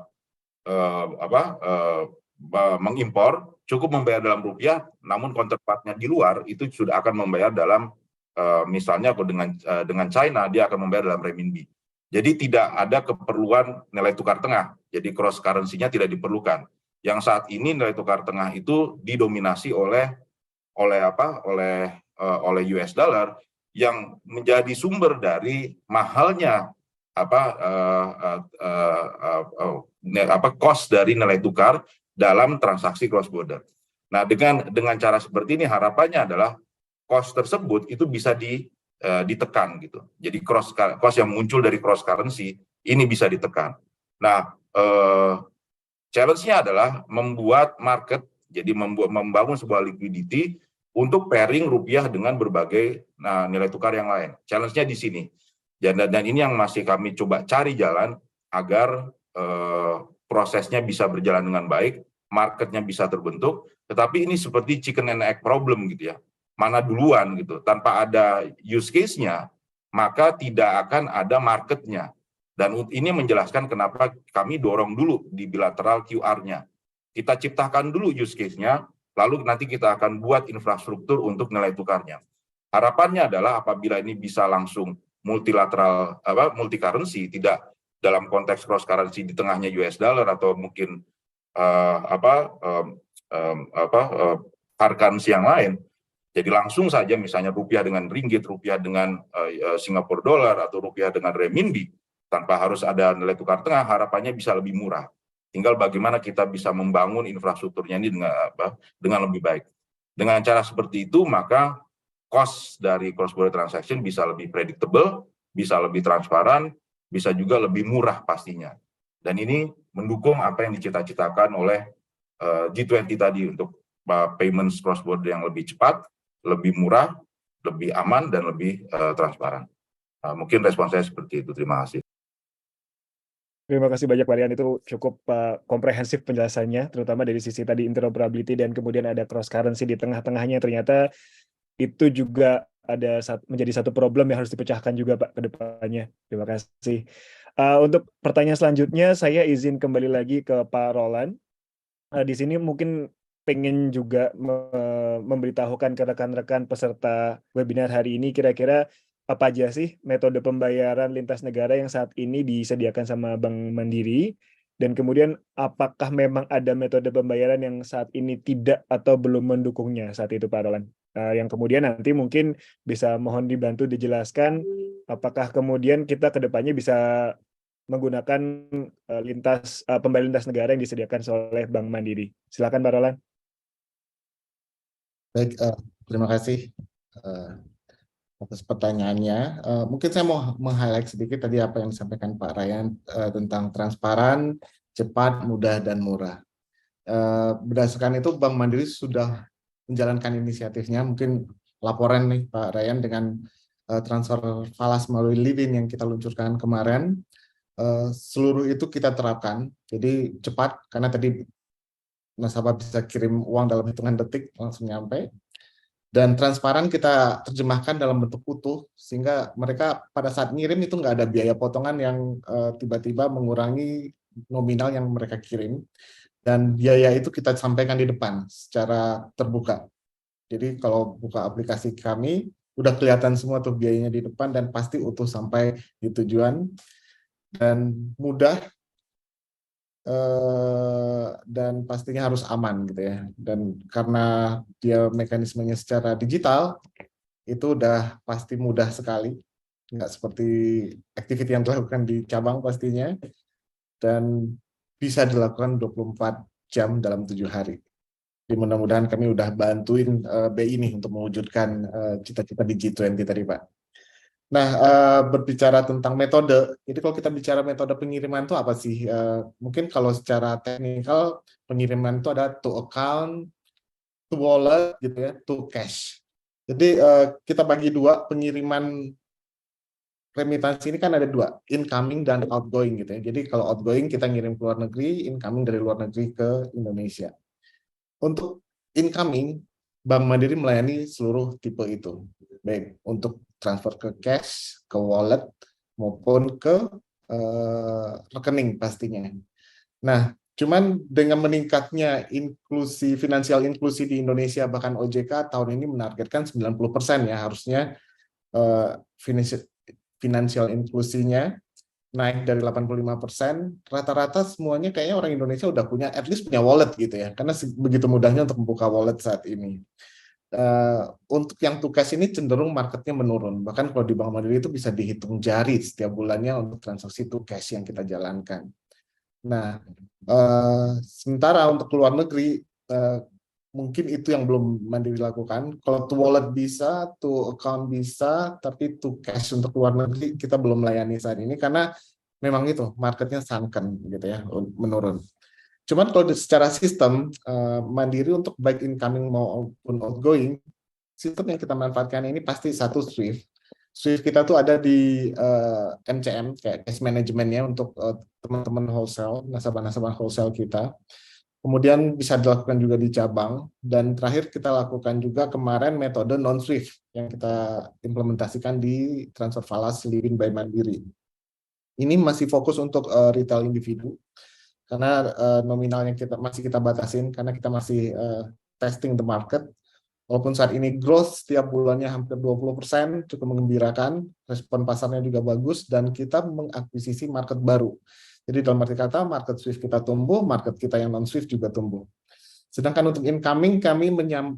mengimpor cukup membayar dalam rupiah, namun counterpartnya di luar itu sudah akan membayar dalam misalnya dengan China dia akan membayar dalam renminbi. Jadi tidak ada keperluan nilai tukar tengah. Jadi cross currency-nya tidak diperlukan. Yang saat ini nilai tukar tengah itu didominasi oleh US dollar yang menjadi sumber dari mahalnya cost dari nilai tukar dalam transaksi cross border. Nah, dengan cara seperti ini harapannya adalah cost tersebut itu bisa ditekan gitu. Jadi cost yang muncul dari cross currency ini bisa ditekan. Nah, challenge-nya adalah membuat market, jadi membangun sebuah liquidity untuk pairing rupiah dengan berbagai nilai tukar yang lain. Challenge-nya di sini. Dan ini yang masih kami coba cari jalan agar prosesnya bisa berjalan dengan baik, marketnya bisa terbentuk, tetapi ini seperti chicken and egg problem gitu ya. Mana duluan gitu, tanpa ada use case-nya, maka tidak akan ada marketnya. Dan ini menjelaskan kenapa kami dorong dulu di bilateral QR-nya. Kita ciptakan dulu use case-nya, lalu nanti kita akan buat infrastruktur untuk nilai tukarnya. Harapannya adalah apabila ini bisa langsung multilateral, multi currency, tidak dalam konteks cross currency di tengahnya US dollar atau mungkin hard currency yang lain. Jadi langsung saja misalnya rupiah dengan ringgit, rupiah dengan Singapore dollar atau rupiah dengan renminbi, tanpa harus ada nilai tukar tengah, harapannya bisa lebih murah. Tinggal bagaimana kita bisa membangun infrastrukturnya ini dengan lebih baik. Dengan cara seperti itu, maka cost dari cross-border transaction bisa lebih predictable, bisa lebih transparan, bisa juga lebih murah pastinya. Dan ini mendukung apa yang dicita-citakan oleh G20 tadi untuk payments cross-border yang lebih cepat, lebih murah, lebih aman, dan lebih transparan. Mungkin respon saya seperti itu. Terima kasih. Terima kasih banyak Pak Rian, itu cukup komprehensif penjelasannya, terutama dari sisi tadi interoperability dan kemudian ada cross currency di tengah-tengahnya. Ternyata itu juga menjadi satu problem yang harus dipecahkan juga Pak ke depannya. Terima kasih. Untuk pertanyaan selanjutnya, saya izin kembali lagi ke Pak Roland. Di sini mungkin pengen juga memberitahukan ke rekan-rekan peserta webinar hari ini, kira-kira apa aja sih metode pembayaran lintas negara yang saat ini disediakan sama Bank Mandiri, dan kemudian apakah memang ada metode pembayaran yang saat ini tidak atau belum mendukungnya saat itu Pak Roland. Yang kemudian nanti mungkin bisa mohon dibantu dijelaskan apakah kemudian kita ke depannya bisa menggunakan pembayaran lintas negara yang disediakan oleh Bank Mandiri. Silakan Pak Roland. Baik, terima kasih atas pertanyaannya. Mungkin saya mau meng-highlight sedikit tadi apa yang disampaikan Pak Ryan tentang transparan, cepat, mudah, dan murah. Berdasarkan itu Bank Mandiri sudah menjalankan inisiatifnya. Mungkin laporan nih Pak Ryan dengan transfer falas melalui Livin yang kita luncurkan kemarin, seluruh itu kita terapkan. Jadi cepat, karena tadi nasabah bisa kirim uang dalam hitungan detik langsung nyampe. Dan transparan kita terjemahkan dalam bentuk utuh, sehingga mereka pada saat ngirim itu nggak ada biaya potongan yang tiba-tiba mengurangi nominal yang mereka kirim. Dan biaya itu kita sampaikan di depan secara terbuka. Jadi kalau buka aplikasi kami, udah kelihatan semua tuh biayanya di depan dan pasti utuh sampai di tujuan. Dan mudah, dan pastinya harus aman gitu ya. Dan karena dia mekanismenya secara digital, itu udah pasti mudah sekali, nggak seperti activity yang dilakukan di cabang pastinya, dan bisa dilakukan 24 jam dalam 7 hari. Jadi mudah-mudahan kami udah bantuin BI nih untuk mewujudkan cita-cita di G20 tadi Pak. Nah, berbicara tentang metode, jadi kalau kita bicara metode pengiriman itu apa sih? Mungkin kalau secara teknikal, pengiriman itu ada to account, to wallet, gitu ya, to cash. Jadi kita bagi dua, pengiriman remitansi ini kan ada dua, incoming dan outgoing gitu ya. Jadi kalau outgoing kita ngirim ke luar negeri, incoming dari luar negeri ke Indonesia. Untuk incoming, Bank Mandiri melayani seluruh tipe itu, baik untuk transfer ke cash, ke wallet, maupun ke rekening pastinya. Nah, cuman dengan meningkatnya finansial inklusi di Indonesia, bahkan OJK tahun ini menargetkan 90% ya, harusnya finansial inklusinya naik dari 85%, rata-rata semuanya kayaknya orang Indonesia udah punya, at least punya wallet gitu ya, karena begitu mudahnya untuk membuka wallet saat ini. Untuk yang tugas ini cenderung marketnya menurun, bahkan kalau di Bank Mandiri itu bisa dihitung jari setiap bulannya untuk transaksi tugas yang kita jalankan. Nah, sementara untuk luar negeri, mungkin itu yang belum Mandiri lakukan. Kalau to wallet bisa, to account bisa, tapi to cash untuk luar negeri kita belum melayani saat ini karena memang itu marketnya sunken gitu ya, menurun. Cuman kalau secara sistem Mandiri untuk baik incoming maupun outgoing, sistem yang kita manfaatkan ini pasti satu Swift. Swift kita tuh ada di MCM kayak cash managementnya untuk teman-teman wholesale, nasabah-nasabah wholesale kita. Kemudian bisa dilakukan juga di cabang, dan terakhir kita lakukan juga kemarin metode non-Swift yang kita implementasikan di Transfer Falas Living by Mandiri. Ini masih fokus untuk retail individu, karena nominalnya masih kita batasin, karena kita masih testing the market. Walaupun saat ini growth setiap bulannya hampir 20%, cukup menggembirakan, respon pasarnya juga bagus, dan kita mengakuisisi market baru. Jadi dalam arti kata, market Swift kita tumbuh, market kita yang non-Swift juga tumbuh. Sedangkan untuk incoming, kami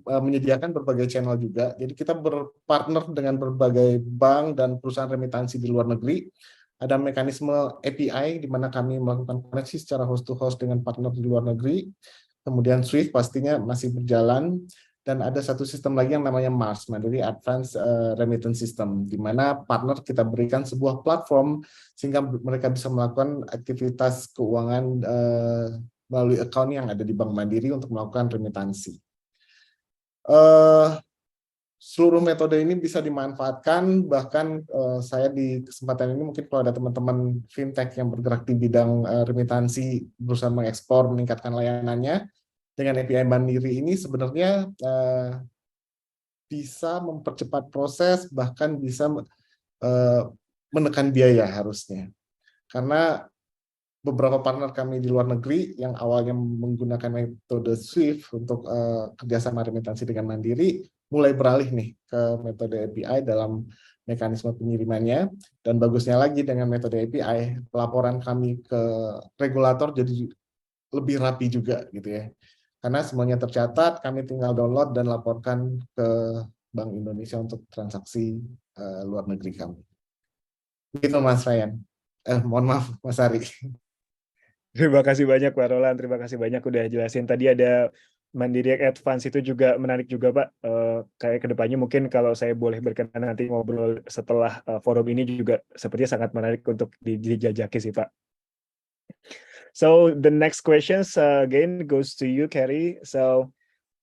menyediakan berbagai channel juga. Jadi kita berpartner dengan berbagai bank dan perusahaan remitansi di luar negeri. Ada mekanisme API, di mana kami melakukan koneksi secara host-to-host dengan partner di luar negeri. Kemudian Swift pastinya masih berjalan. Dan ada satu sistem lagi yang namanya MARS, Mandiri Advanced Remittance System, di mana partner kita berikan sebuah platform sehingga mereka bisa melakukan aktivitas keuangan melalui account yang ada di Bank Mandiri untuk melakukan remitansi. Seluruh metode ini bisa dimanfaatkan, bahkan saya di kesempatan ini mungkin kalau ada teman-teman fintech yang bergerak di bidang remitansi, berusaha mengekspor, meningkatkan layanannya, dengan API Mandiri ini sebenarnya bisa mempercepat proses, bahkan bisa menekan biaya harusnya. Karena beberapa partner kami di luar negeri yang awalnya menggunakan metode Swift untuk kerjasama remitansi dengan Mandiri, mulai beralih nih ke metode API dalam mekanisme pengirimannya. Dan bagusnya lagi dengan metode API, pelaporan kami ke regulator jadi lebih rapi juga gitu ya. Karena semuanya tercatat, kami tinggal download dan laporkan ke Bank Indonesia untuk transaksi luar negeri kami. Begitu Mas Ryan. Mohon maaf Mas Ari. Terima kasih banyak Pak Roland, terima kasih banyak udah jelasin. Tadi ada Mandiri Advance itu juga menarik juga Pak. Kayak kedepannya mungkin kalau saya boleh berkenan nanti ngobrol setelah forum ini juga sepertinya sangat menarik untuk dijajaki sih Pak. So the next questions again goes to you, Carrie. So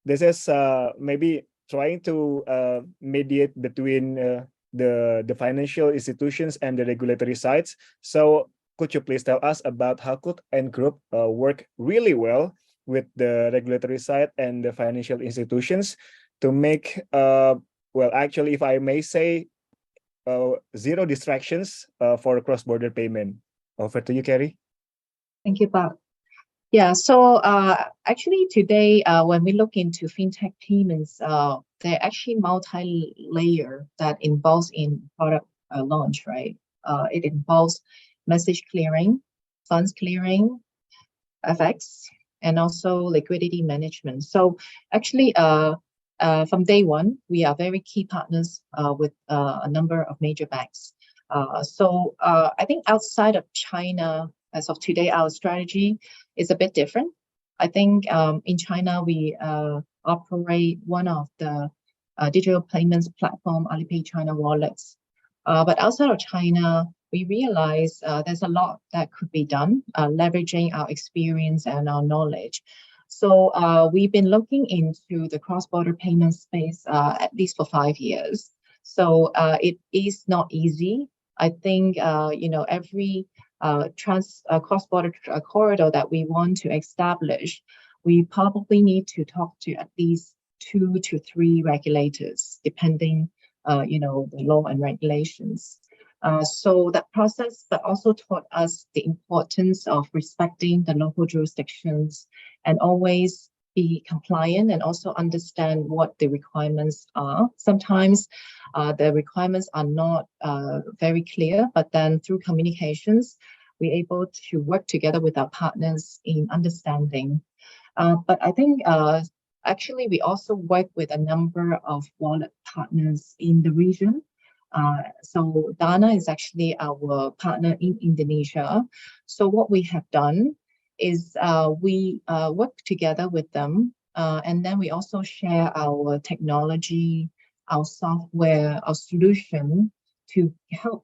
this is maybe trying to mediate between the financial institutions and the regulatory sides. So could you please tell us about how could Ant Group work really well with the regulatory side and the financial institutions to make, well, actually, if I may say, zero distractions for cross-border payment? Over to you, Carrie. Thank you, Bob. Yeah, so actually today, when we look into fintech payments, they're actually multi-layer that involves in product launch, right? It involves message clearing, funds clearing, FX, and also liquidity management. So actually, from day one, we are very key partners with a number of major banks. So I think outside of China, as of today, our strategy is a bit different. I think in China, we operate one of the digital payments platform, Alipay China Wallets. But outside of China, we realize there's a lot that could be done, leveraging our experience and our knowledge. So we've been looking into the cross-border payment space at least for 5 years. So it is not easy. I think every cross-border corridor that we want to establish, we probably need to talk to at least 2 to 3 regulators, depending, the law and regulations. So that process, but also taught us the importance of respecting the local jurisdictions and always be compliant and also understand what the requirements are. Sometimes the requirements are not very clear, but then through communications, we're able to work together with our partners in understanding. But I think actually we also work with a number of wallet partners in the region. So Dana is actually our partner in Indonesia. So what we have done is we work together with them, and then we also share our technology, our software, our solution to help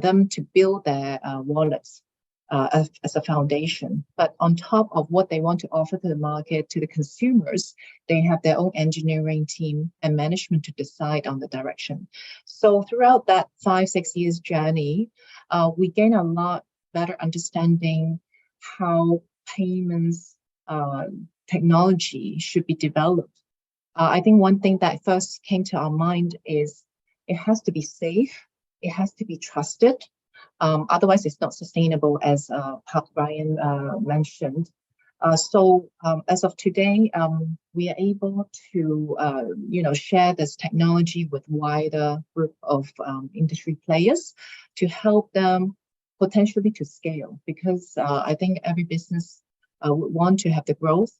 them to build their wallets as a foundation. But on top of what they want to offer to the market, to the consumers, they have their own engineering team and management to decide on the direction. So throughout that 5-6 years journey, we gain a lot better understanding how payments technology should be developed. I think one thing that first came to our mind is it has to be safe, it has to be trusted. Otherwise, it's not sustainable, as Park Ryan mentioned. So as of today, we are able to, share this technology with wider group of industry players to help them potentially to scale. Because I think every business would want to have the growth,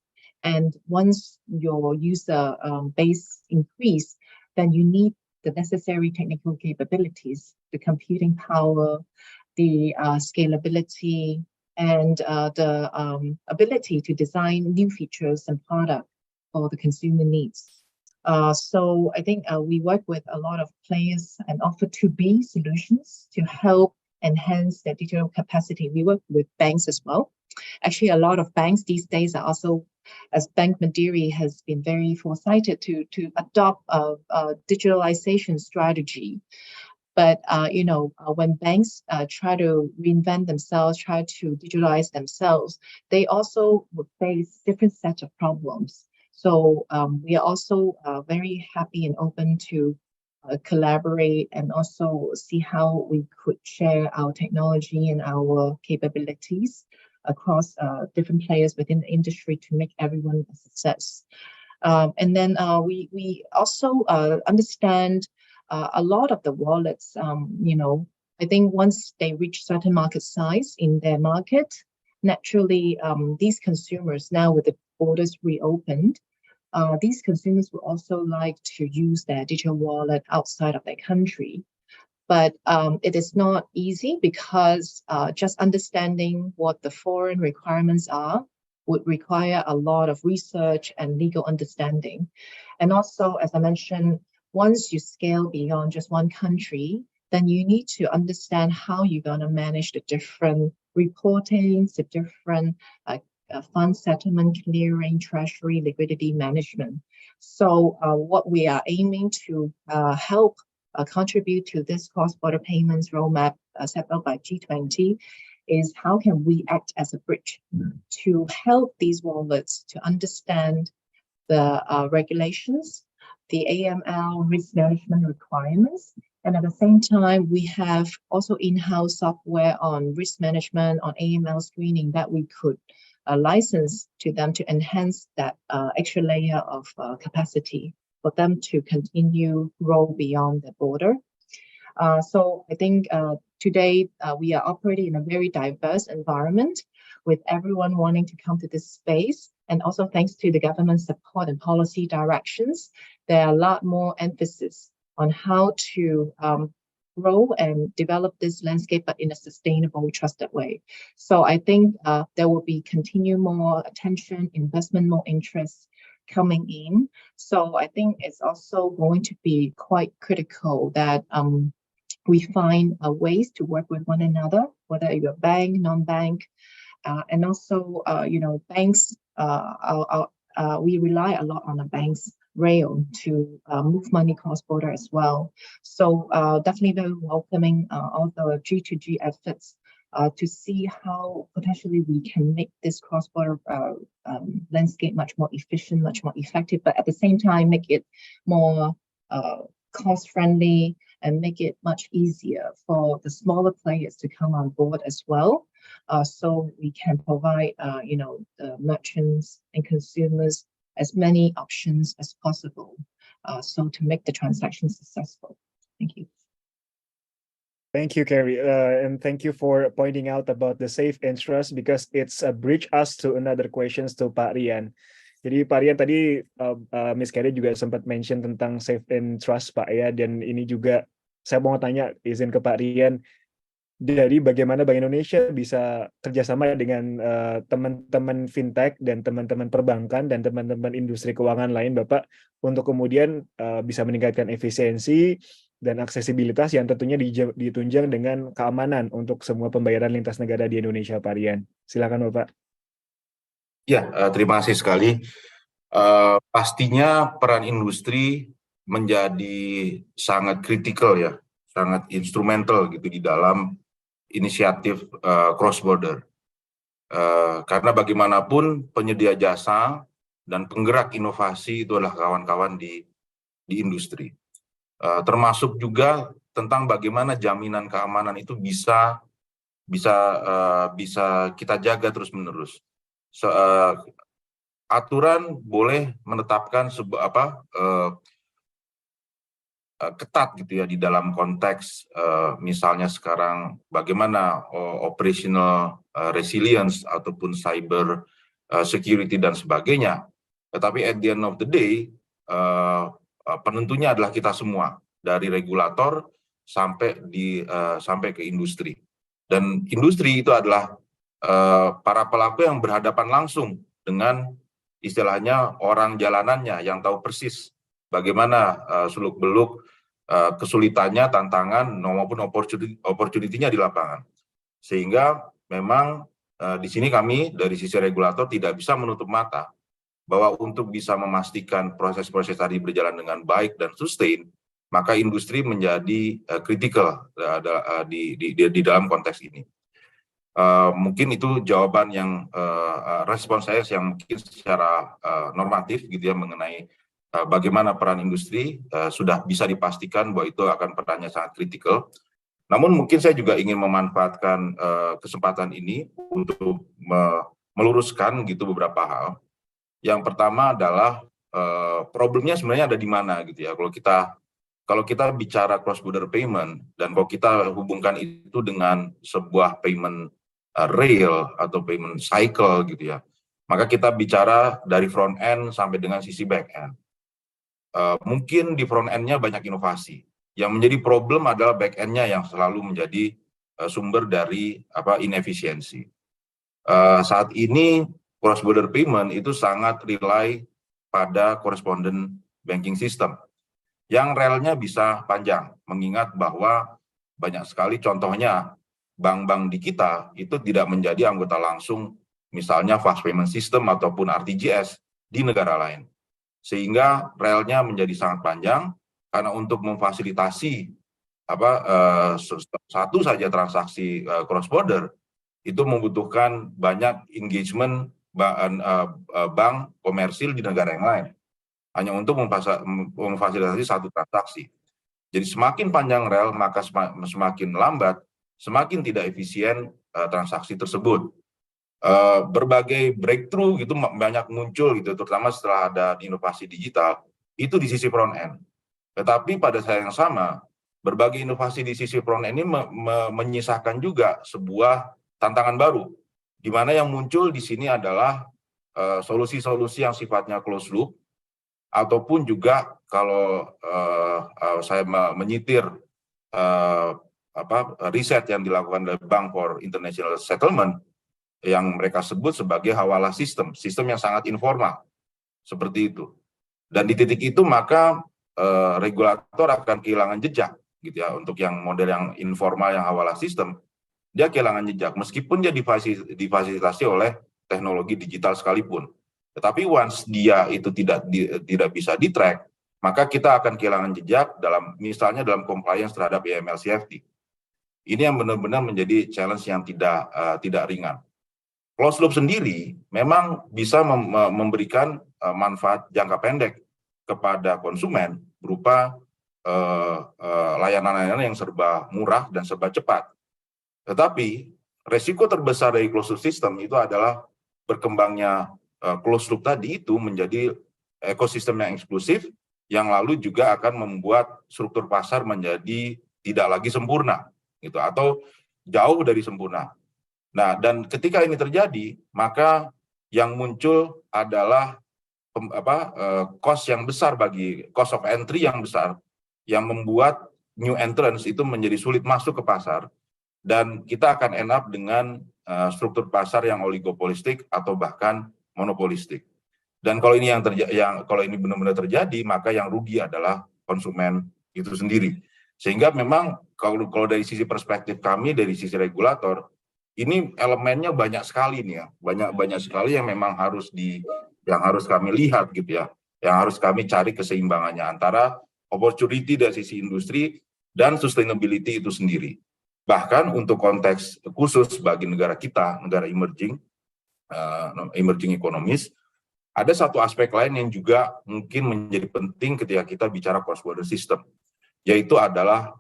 and once your user base increase, then you need the necessary technical capabilities, the computing power, the scalability, and the ability to design new features and product for the consumer needs. So I think we work with a lot of players and offer to-be solutions to help enhance their digital capacity. We work with banks as well. Actually, a lot of banks these days are also, as Bank Mandiri has been very foresighted to adopt a digitalization strategy. But when banks try to reinvent themselves, try to digitalize themselves, they also would face different sets of problems. So we are also very happy and open to collaborate and also see how we could share our technology and our capabilities across different players within the industry to make everyone a success. And then we also understand a lot of the wallets, I think once they reach certain market size in their market, naturally these consumers, now with the borders reopened, these consumers will also like to use their digital wallet outside of their country. But it is not easy because just understanding what the foreign requirements are would require a lot of research and legal understanding. And also, as I mentioned, once you scale beyond just one country, then you need to understand how you're going to manage the different reportings, the different fund settlement, clearing, treasury, liquidity management. So what we are aiming to help contribute to this cross-border payments roadmap set up by G20 is how can we act as a bridge to help these wallets to understand the regulations, the AML risk management requirements, and at the same time, we have also in-house software on risk management, on AML screening that we could license to them to enhance that extra layer of capacity for them to continue grow beyond the border. So I think today we are operating in a very diverse environment with everyone wanting to come to this space. And also thanks to the government support and policy directions, there are a lot more emphasis on how to grow and develop this landscape, but in a sustainable, trusted way. So I think there will be continued more attention, investment, more interest coming in. So I think it's also going to be quite critical that we find ways to work with one another, whether you're a bank, non-bank, and also, banks, we rely a lot on the bank's rail to move money cross-border as well. So definitely very welcoming all the G2G efforts to see how potentially we can make this cross-border landscape much more efficient, much more effective, but at the same time, make it more cost-friendly and make it much easier for the smaller players to come on board as well. So we can provide, the merchants and consumers as many options as possible. So to make the transaction successful. Thank you. Thank you, Carrie, and thank you for pointing out about the safe and trust, because it's a bridge us to another questions to Pak Rian. Jadi Pak Rian tadi, Miss Carrie juga sempat mention tentang safe and trust, Pak, ya, dan ini juga saya mau tanya izin ke Pak Rian, dari bagaimana Bank Indonesia bisa kerjasama dengan teman-teman fintech dan teman-teman perbankan dan teman-teman industri keuangan lain, Bapak, untuk kemudian bisa meningkatkan efisiensi dan aksesibilitas yang tentunya ditunjang dengan keamanan untuk semua pembayaran lintas negara di Indonesia, Pak Rian. Silakan, Bapak. Ya, terima kasih sekali. Pastinya peran industri menjadi sangat kritikal ya, sangat instrumental gitu di dalam inisiatif cross border. Karena bagaimanapun penyedia jasa dan penggerak inovasi itu adalah kawan-kawan di industri. Termasuk juga tentang bagaimana jaminan keamanan itu bisa kita jaga terus-menerus. Aturan boleh menetapkan ketat gitu ya di dalam konteks misalnya sekarang bagaimana operational resilience ataupun cyber security dan sebagainya. Tetapi at the end of the day penentunya adalah kita semua, dari regulator sampai ke industri. Dan industri itu adalah para pelaku yang berhadapan langsung dengan istilahnya orang jalanannya yang tahu persis bagaimana seluk-beluk kesulitannya, tantangan maupun opportunity-nya di lapangan. Sehingga memang di sini kami dari sisi regulator tidak bisa menutup mata bahwa untuk bisa memastikan proses-proses tadi berjalan dengan baik dan sustain, maka industri menjadi kritikal di dalam konteks ini. Mungkin itu jawaban yang respon saya yang mungkin secara normatif gitu ya mengenai bagaimana peran industri sudah bisa dipastikan bahwa itu akan perannya sangat kritikal. Namun mungkin saya juga ingin memanfaatkan kesempatan ini untuk meluruskan gitu beberapa hal. Yang pertama adalah problemnya sebenarnya ada di mana gitu ya. Kalau kita bicara cross border payment dan kalau kita hubungkan itu dengan sebuah payment rail atau payment cycle gitu ya, maka kita bicara dari front end sampai dengan sisi back end. Mungkin di front end-nya banyak inovasi. Yang menjadi problem adalah back end-nya yang selalu menjadi sumber dari inefisiensi. Saat ini cross border payment itu sangat rely pada correspondent banking system yang relnya bisa panjang, mengingat bahwa banyak sekali contohnya bank-bank di kita itu tidak menjadi anggota langsung misalnya fast payment system ataupun RTGS di negara lain, sehingga relnya menjadi sangat panjang karena untuk memfasilitasi satu saja transaksi cross border itu membutuhkan banyak engagement bank komersil di negara yang lain hanya untuk memfasilitasi satu transaksi. Jadi semakin panjang rel maka semakin lambat, semakin tidak efisien transaksi tersebut. Berbagai breakthrough gitu banyak muncul gitu, terutama setelah ada inovasi digital itu di sisi front end. Tetapi pada saat yang sama berbagai inovasi di sisi front end ini menyisakan juga sebuah tantangan baru, di mana yang muncul di sini adalah solusi-solusi yang sifatnya closed loop, ataupun juga kalau saya menyitir riset yang dilakukan oleh Bank for International Settlement yang mereka sebut sebagai hawala sistem yang sangat informal seperti itu. Dan di titik itu maka regulator akan kehilangan jejak gitu ya, untuk yang model yang informal yang hawala sistem. Dia kehilangan jejak meskipun dia difasilitasi oleh teknologi digital sekalipun. Tetapi once dia itu tidak bisa di-track, maka kita akan kehilangan jejak misalnya dalam compliance terhadap AML CFT. Ini yang benar-benar menjadi challenge yang tidak ringan. Closed loop sendiri memang bisa memberikan manfaat jangka pendek kepada konsumen berupa layanan-layanan yang serba murah dan serba cepat. Tetapi resiko terbesar dari closed loop system itu adalah berkembangnya closed loop tadi itu menjadi ekosistem yang eksklusif, yang lalu juga akan membuat struktur pasar menjadi tidak lagi sempurna, gitu, atau jauh dari sempurna. Nah, dan ketika ini terjadi, maka yang muncul adalah cost yang besar, cost of entry yang besar, yang membuat new entrants itu menjadi sulit masuk ke pasar, dan kita akan end up dengan struktur pasar yang oligopolistik atau bahkan monopolistik. Dan kalau ini kalau ini benar-benar terjadi, maka yang rugi adalah konsumen itu sendiri. Sehingga memang kalau dari sisi perspektif kami, dari sisi regulator, ini elemennya banyak sekali nih ya, banyak sekali yang memang harus kami lihat gitu ya, yang harus kami cari keseimbangannya antara opportunity dari sisi industri dan sustainability itu sendiri. Bahkan untuk konteks khusus bagi negara kita, negara emerging economies, ada satu aspek lain yang juga mungkin menjadi penting ketika kita bicara cross-border system, yaitu adalah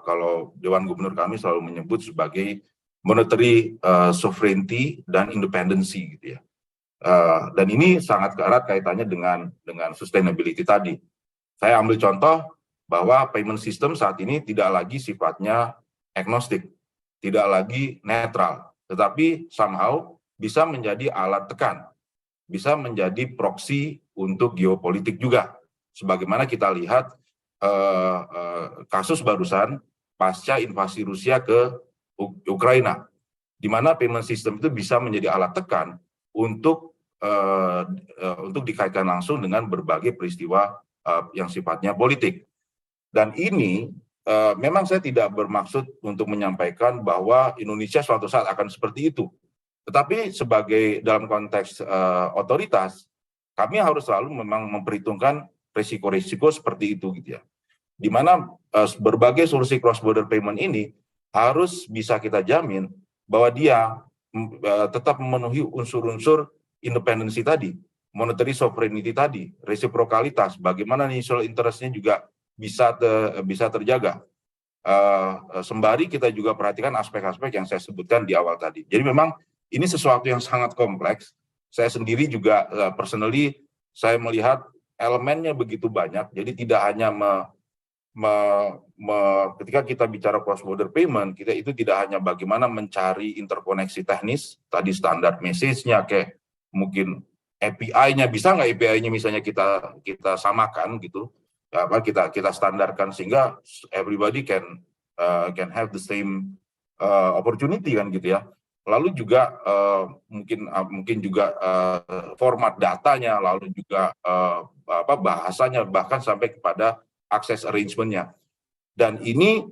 kalau Dewan Gubernur kami selalu menyebut sebagai monetary sovereignty dan independency gitu ya. Dan ini sangat erat kaitannya dengan sustainability tadi. Saya ambil contoh bahwa payment system saat ini tidak lagi sifatnya agnostik, tidak lagi netral, tetapi somehow bisa menjadi alat tekan, bisa menjadi proksi untuk geopolitik juga. Sebagaimana kita lihat kasus barusan pasca invasi Rusia ke Ukraina, di mana payment system itu bisa menjadi alat tekan untuk dikaitkan langsung dengan berbagai peristiwa yang sifatnya politik. Dan ini memang saya tidak bermaksud untuk menyampaikan bahwa Indonesia suatu saat akan seperti itu. Tetapi sebagai dalam konteks otoritas, kami harus selalu memang memperhitungkan risiko-risiko seperti itu gitu ya. Di mana berbagai solusi cross-border payment ini harus bisa kita jamin bahwa dia tetap memenuhi unsur-unsur independensi tadi, monetary sovereignty tadi, resiprokalitas, bagaimana national interest-nya juga bisa terjaga. Sembari kita juga perhatikan aspek-aspek yang saya sebutkan di awal tadi. Jadi memang ini sesuatu yang sangat kompleks. Saya sendiri juga personally saya melihat elemennya begitu banyak. Jadi tidak hanya ketika kita bicara cross-border payment, kita itu tidak hanya bagaimana mencari interkoneksi teknis, tadi standar message-nya, kayak mungkin API-nya, bisa nggak API-nya misalnya kita samakan gitu, kita standarkan sehingga everybody can have the same opportunity kan gitu ya. Lalu juga mungkin juga format datanya, lalu juga bahasanya, bahkan sampai kepada akses arrangement-nya. Dan ini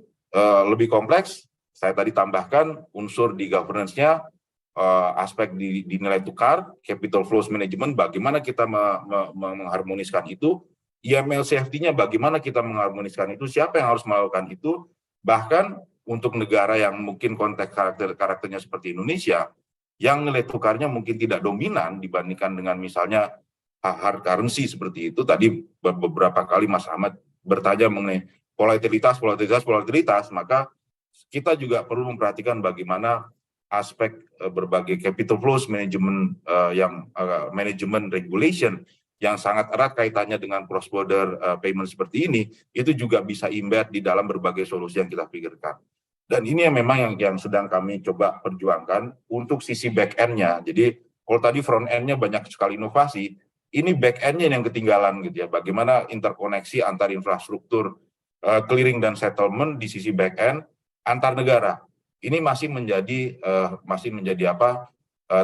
lebih kompleks. Saya tadi tambahkan unsur di governance-nya, aspek di nilai tukar, capital flows management, bagaimana kita mengharmoniskan itu, IML safety-nya bagaimana kita mengharmoniskan itu, siapa yang harus melakukan itu, bahkan untuk negara yang mungkin konteks karakternya seperti Indonesia, yang nilai tukarnya mungkin tidak dominan dibandingkan dengan misalnya hard currency seperti itu. Tadi beberapa kali Mas Ahmad bertanya mengenai volatilitas, maka kita juga perlu memperhatikan bagaimana aspek berbagai capital flows management management regulation yang sangat erat kaitannya dengan cross-border payment seperti ini, itu juga bisa embed di dalam berbagai solusi yang kita pikirkan. Dan ini yang memang yang sedang kami coba perjuangkan untuk sisi back end-nya. Jadi kalau tadi front end-nya banyak sekali inovasi, ini back end-nya yang ketinggalan gitu ya. Bagaimana interkoneksi antar infrastruktur clearing dan settlement di sisi back end antar negara. Ini masih menjadi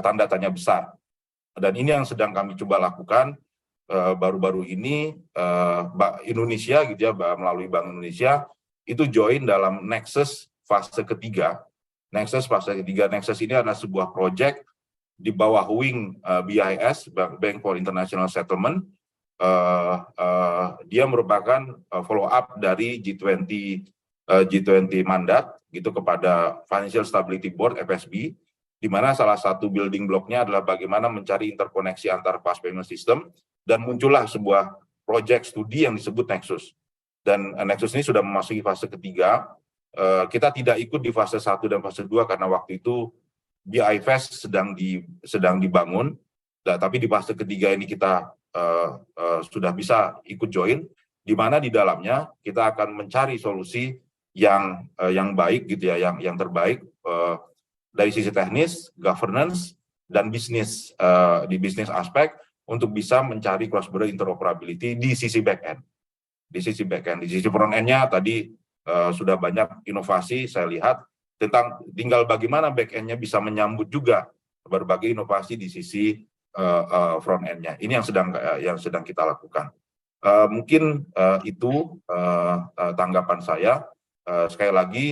tanda tanya besar. Dan ini yang sedang kami coba lakukan baru-baru ini. Indonesia gitu ya, melalui Bank Indonesia itu join dalam Nexus fase ketiga. Nexus ini adalah sebuah proyek di bawah wing BIS, Bank for International Settlement. Dia merupakan follow up dari G20 mandat gitu kepada Financial Stability Board FSB, di mana salah satu building block-nya adalah bagaimana mencari interkoneksi antar fast payment system, dan muncullah sebuah project studi yang disebut Nexus. Dan Nexus ini sudah memasuki fase ketiga. Kita tidak ikut di fase 1 dan fase 2 karena waktu itu BIFAST sedang dibangun. Tapi di fase ketiga ini kita sudah bisa ikut join, di mana di dalamnya kita akan mencari solusi yang baik gitu ya, yang terbaik dari sisi teknis, governance, dan bisnis, di bisnis aspek untuk bisa mencari cross-border interoperability di sisi back-end. Di sisi front-end-nya tadi sudah banyak inovasi saya lihat tentang tinggal bagaimana back-end-nya bisa menyambut juga berbagai inovasi di sisi front-end-nya. Ini yang sedang kita lakukan. Mungkin itu tanggapan saya. Sekali lagi,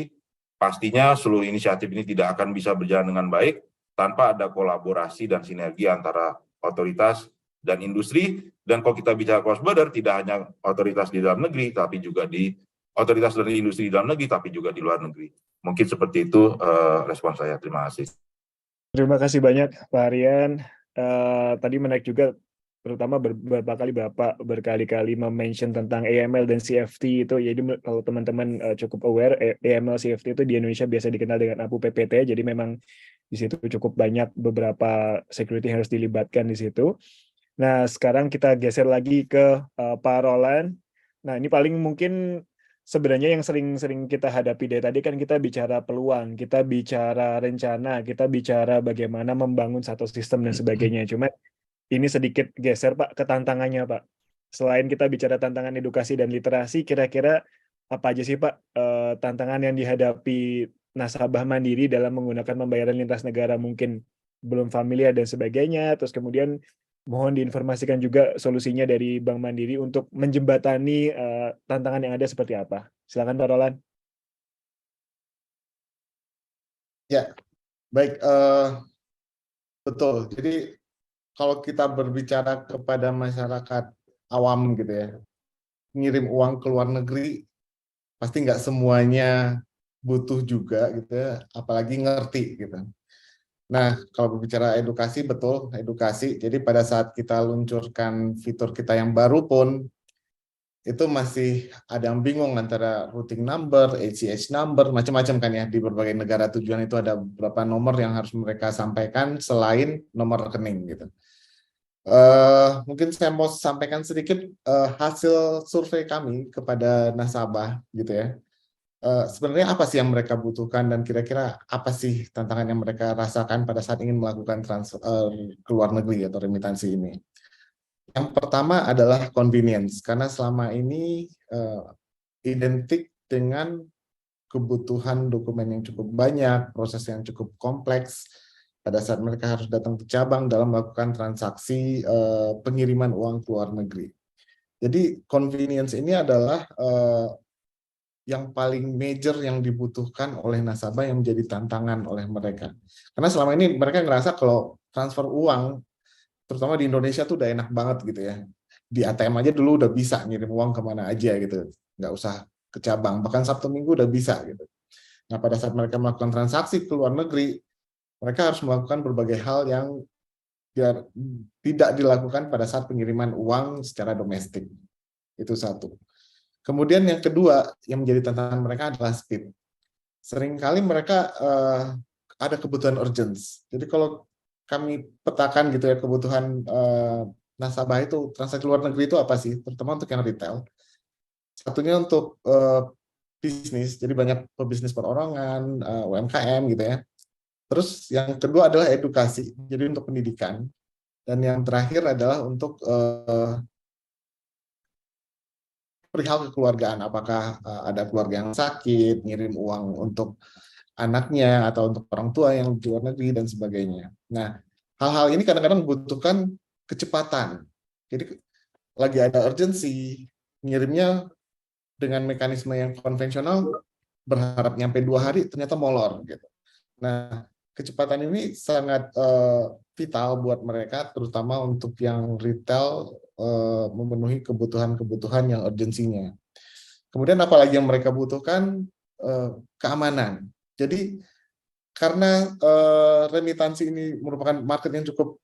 pastinya seluruh inisiatif ini tidak akan bisa berjalan dengan baik tanpa ada kolaborasi dan sinergi antara otoritas dan industri. Dan kalau kita bicara cross-border, tidak hanya otoritas di dalam negeri, tapi juga di otoritas dari industri di dalam negeri, tapi juga di luar negeri. Mungkin seperti itu respon saya. Terima kasih. Terima kasih banyak Pak Aryan. Tadi menarik juga, terutama berkali-kali mention tentang AML dan CFT itu. Jadi kalau teman-teman cukup aware, AML CFT itu di Indonesia biasa dikenal dengan APU PPT. Jadi memang di situ cukup banyak beberapa security yang harus dilibatkan di situ. Nah, sekarang kita geser lagi ke Pak Roland. Nah, ini paling mungkin sebenarnya yang sering kita hadapi dari tadi kan kita bicara peluang, kita bicara rencana, kita bicara bagaimana membangun satu sistem dan sebagainya. Cuma ini sedikit geser Pak ke tantangannya Pak. Selain kita bicara tantangan edukasi dan literasi, kira-kira apa aja sih Pak tantangan yang dihadapi nasabah mandiri dalam menggunakan pembayaran lintas negara, mungkin belum familiar dan sebagainya. Terus kemudian mohon diinformasikan juga solusinya dari Bank Mandiri untuk menjembatani tantangan yang ada seperti apa. Silakan Pak Roland. Ya, baik. Betul. Jadi kalau kita berbicara kepada masyarakat awam gitu ya, ngirim uang ke luar negeri pasti nggak semuanya butuh juga gitu ya, apalagi ngerti gitu. Nah, kalau berbicara edukasi, betul, edukasi. Jadi pada saat kita luncurkan fitur kita yang baru pun, itu masih ada yang bingung antara routing number, ACH number, macam-macam kan ya. Di berbagai negara tujuan itu ada beberapa nomor yang harus mereka sampaikan selain nomor rekening gitu. Mungkin saya mau sampaikan sedikit hasil survei kami kepada nasabah gitu ya. Sebenarnya apa sih yang mereka butuhkan dan kira-kira apa sih tantangan yang mereka rasakan pada saat ingin melakukan transfer ke luar negeri atau remitansi ini. Yang pertama adalah convenience, karena selama ini identik dengan kebutuhan dokumen yang cukup banyak, proses yang cukup kompleks pada saat mereka harus datang ke cabang dalam melakukan transaksi pengiriman uang ke luar negeri. Jadi convenience ini adalah yang paling major yang dibutuhkan oleh nasabah yang menjadi tantangan oleh mereka. Karena selama ini mereka ngerasa kalau transfer uang, terutama di Indonesia tuh udah enak banget gitu ya. Di ATM aja dulu udah bisa ngirim uang kemana aja gitu. Nggak usah ke cabang, bahkan Sabtu Minggu udah bisa gitu. Nah pada saat mereka melakukan transaksi ke luar negeri, mereka harus melakukan berbagai hal yang tidak dilakukan pada saat pengiriman uang secara domestik. Itu satu. Kemudian yang kedua yang menjadi tantangan mereka adalah speed. Seringkali mereka ada kebutuhan urgent. Jadi kalau kami petakan gitu ya kebutuhan nasabah itu transaksi luar negeri itu apa sih? Terutama untuk yang retail. Satunya untuk bisnis, jadi banyak pebisnis perorangan, UMKM gitu ya. Terus yang kedua adalah edukasi, jadi untuk pendidikan. Dan yang terakhir adalah untuk perihal kekeluargaan, apakah ada keluarga yang sakit, ngirim uang untuk anaknya atau untuk orang tua yang di luar negeri dan sebagainya. Nah, hal-hal ini kadang-kadang membutuhkan kecepatan. Jadi lagi ada urgensi, ngirimnya dengan mekanisme yang konvensional berharap nyampe 2 hari ternyata molor gitu. Nah, kecepatan ini sangat vital buat mereka, terutama untuk yang retail memenuhi kebutuhan-kebutuhan yang urgensinya. Kemudian apalagi yang mereka butuhkan, keamanan. Jadi karena remitansi ini merupakan market yang cukup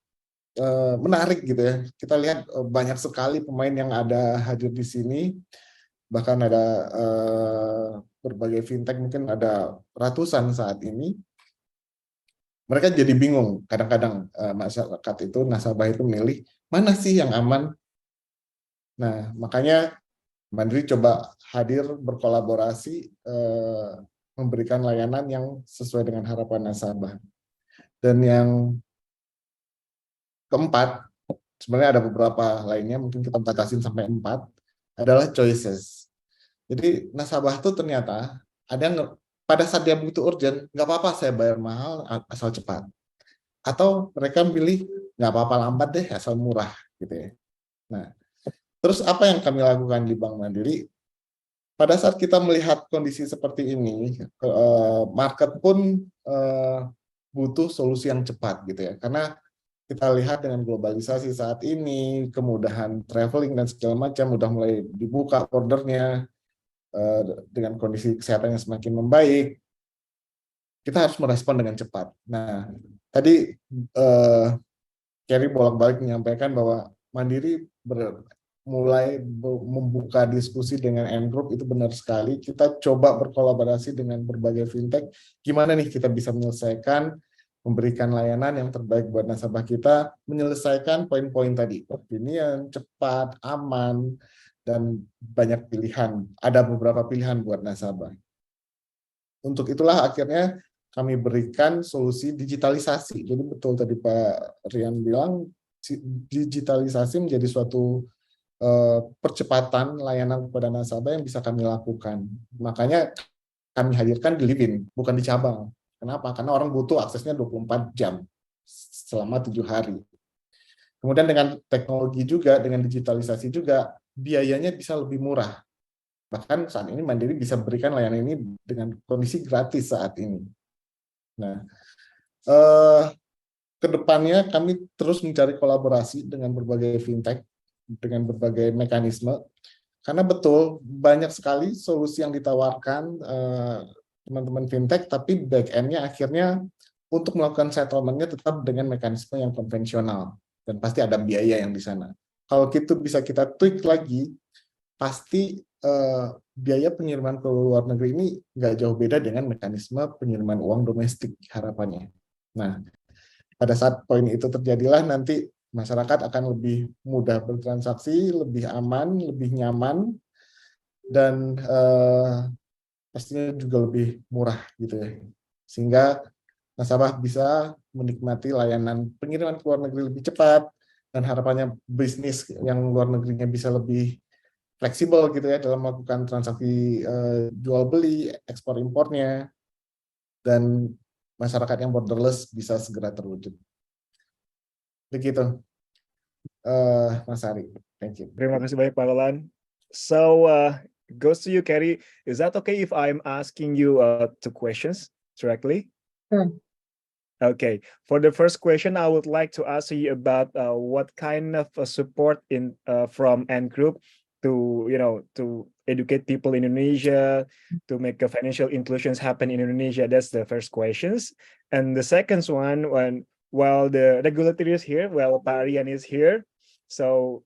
menarik gitu ya. Kita lihat banyak sekali pemain yang ada hadir di sini. bahkan ada berbagai fintech, mungkin ada ratusan saat ini. Mereka jadi bingung, kadang-kadang masyarakat itu, nasabah itu milih, mana sih yang aman? Nah, makanya Mandiri coba hadir berkolaborasi, memberikan layanan yang sesuai dengan harapan nasabah. Dan yang keempat, sebenarnya ada beberapa lainnya, mungkin kita batasin sampai 4, adalah choices. Jadi nasabah tuh ternyata ada yang pada saat dia butuh urgent, nggak apa-apa saya bayar mahal asal cepat. Atau mereka pilih nggak apa-apa lambat deh asal murah gitu ya. Nah, terus apa yang kami lakukan di Bank Mandiri? Pada saat kita melihat kondisi seperti ini, market pun butuh solusi yang cepat gitu ya. Karena kita lihat dengan globalisasi saat ini, kemudahan traveling dan segala macam udah mulai dibuka bordernya, dengan kondisi kesehatan yang semakin membaik, kita harus merespon dengan cepat. Nah, tadi Kerry bolak-balik menyampaikan bahwa Mandiri mulai membuka diskusi dengan N-Group, itu benar sekali. Kita coba berkolaborasi dengan berbagai fintech, gimana nih kita bisa menyelesaikan, memberikan layanan yang terbaik buat nasabah kita, menyelesaikan poin-poin tadi, convenient, cepat, aman, dan banyak pilihan. Ada beberapa pilihan buat nasabah. Untuk itulah akhirnya kami berikan solusi digitalisasi. Jadi betul tadi Pak Rian bilang, digitalisasi menjadi suatu percepatan layanan kepada nasabah yang bisa kami lakukan. Makanya kami hadirkan di Livin, bukan di cabang. Kenapa? Karena orang butuh aksesnya 24 jam selama 7 hari. Kemudian dengan teknologi juga, dengan digitalisasi juga, biayanya bisa lebih murah. Bahkan saat ini Mandiri bisa berikan layanan ini dengan kondisi gratis saat ini. Nah, kedepannya kami terus mencari kolaborasi dengan berbagai fintech, dengan berbagai mekanisme, karena betul banyak sekali solusi yang ditawarkan teman-teman fintech, tapi back-end-nya akhirnya untuk melakukan settlement-nya tetap dengan mekanisme yang konvensional, dan pasti ada biaya yang di sana. Kalau gitu bisa kita tweak lagi, pasti biaya pengiriman ke luar negeri ini nggak jauh beda dengan mekanisme pengiriman uang domestik harapannya. Nah, pada saat poin itu terjadilah nanti masyarakat akan lebih mudah bertransaksi, lebih aman, lebih nyaman, dan pastinya juga lebih murah gitu ya. Sehingga nasabah bisa menikmati layanan pengiriman ke luar negeri lebih cepat, dan harapannya bisnis yang luar negerinya bisa lebih fleksibel gitu ya dalam melakukan transaksi jual beli, ekspor impornya, dan masyarakat yang borderless bisa segera terwujud. Begitu, Mas Ari. Thank you. Terima kasih banyak Pak Roland. So, goes to you, Kerry. Is that okay if I'm asking you 2 questions directly? Sure. Okay. For the first question, I would like to ask you about what kind of support from N-Group to educate people in Indonesia, to make financial inclusions happen in Indonesia. That's the first questions. And the second one, while the regulator is here, while Pak Rian is here, so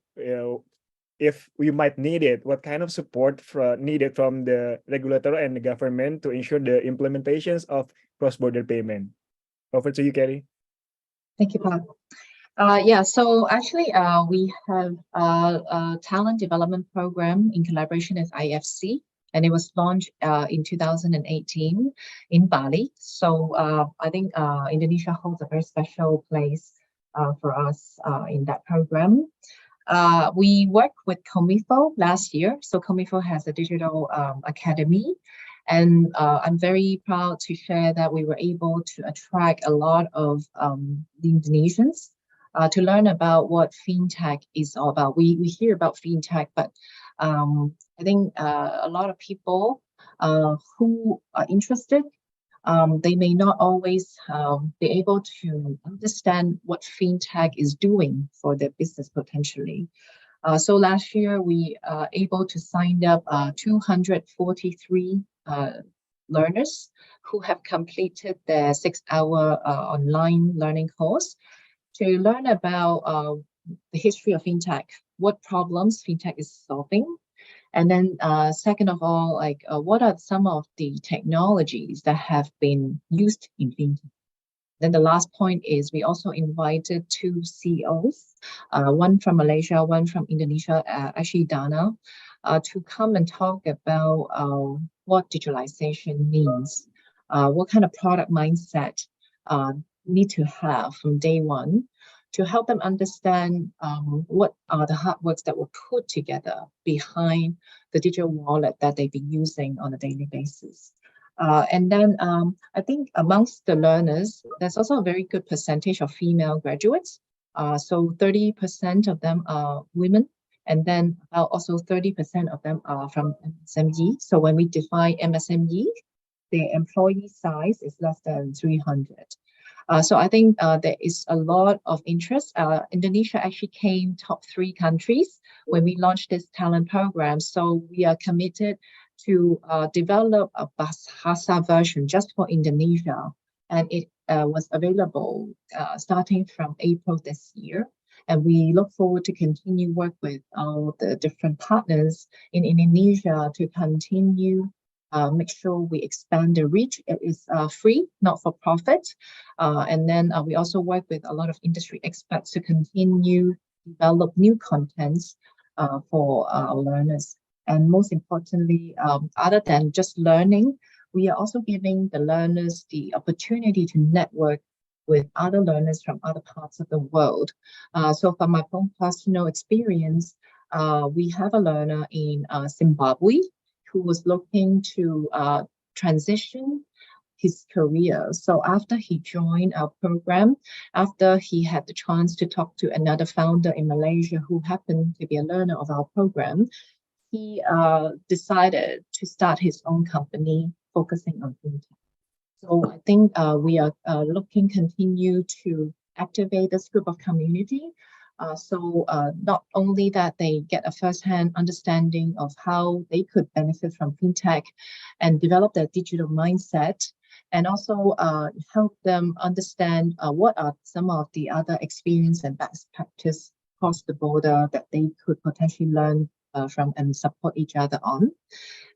if we might need it, what kind of support needed from the regulator and the government to ensure the implementations of cross-border payment? Over to you, Kerry. Thank you, Pat. So actually, we have a talent development program in collaboration with IFC, and it was launched in 2018 in Bali. So I think Indonesia holds a very special place for us in that program. We worked with Komifo last year. So Komifo has a digital academy. And I'm very proud to share that we were able to attract a lot of the Indonesians to learn about what fintech is all about. We hear about fintech, but I think a lot of people who are interested, they may not always be able to understand what fintech is doing for their business potentially. So last year, we are able to sign up 243 learners who have completed their 6-hour online learning course to learn about the history of fintech, what problems fintech is solving, And then second of all, like what are some of the technologies that have been used in fintech? Then the last point is we also invited two CEOs, one from Malaysia, one from Indonesia, actually Dana, to come and talk about what digitalization means, what kind of product mindset need to have from day one to help them understand what are the hard works that were put together behind the digital wallet that they've been using on a daily basis. And then I think amongst the learners, there's also a very good percentage of female graduates. So 30% of them are women, and then also 30% of them are from MSME. So when we define MSME, the employee size is less than 300. So I think there is a lot of interest. Indonesia actually came top 3 countries when we launched this talent program. So we are committed to develop a Bahasa version just for Indonesia. And it was available starting from April this year. And we look forward to continue work with all the different partners in Indonesia to continue make sure we expand the reach. It is free, not for profit. And then we also work with a lot of industry experts to continue develop new contents for our learners. And most importantly, other than just learning, we are also giving the learners the opportunity to network with other learners from other parts of the world. So from my own personal experience, we have a learner in Zimbabwe who was looking to transition his career. So after he joined our program, after he had the chance to talk to another founder in Malaysia who happened to be a learner of our program, he decided to start his own company focusing on fintech. So I think we are looking continue to activate this group of community. So not only that they get a first-hand understanding of how they could benefit from fintech and develop their digital mindset, and also help them understand what are some of the other experience and best practice across the border that they could potentially learn from and support each other on.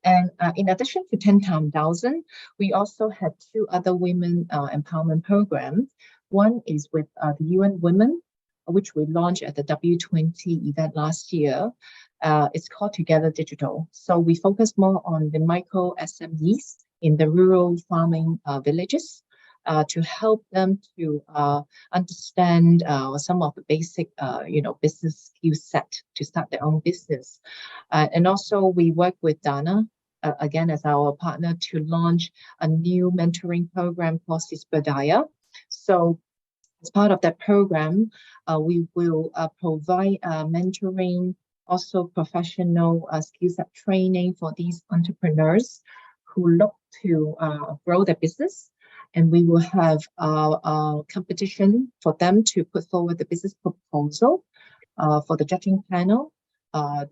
And in addition to 10,000, we also had 2 other women empowerment programs. One is with the UN Women, which we launched at the W20 event last year. It's called Together Digital. So we focus more on the micro SMEs in the rural farming villages to help them to understand some of the basic, business skill set to start their own business. And also we work with Dana, again, as our partner to launch a new mentoring program called Sisberdaya. So as part of that program, we will provide mentoring, also professional skill set training for these entrepreneurs who look to grow their business. And we will have a competition for them to put forward the business proposal for the judging panel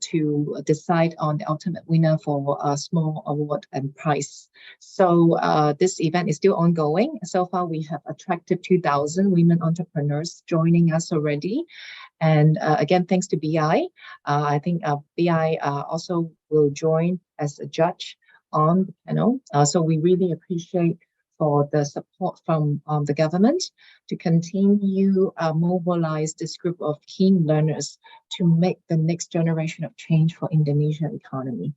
to decide on the ultimate winner for a small award and prize. So this event is still ongoing. So far, we have attracted 2,000 women entrepreneurs joining us already. And again, thanks to BI, I think BI also will join as a judge on the panel. So we really appreciate for the support from the government to continue mobilize this group of keen learners to make the next generation of change for Indonesian economy.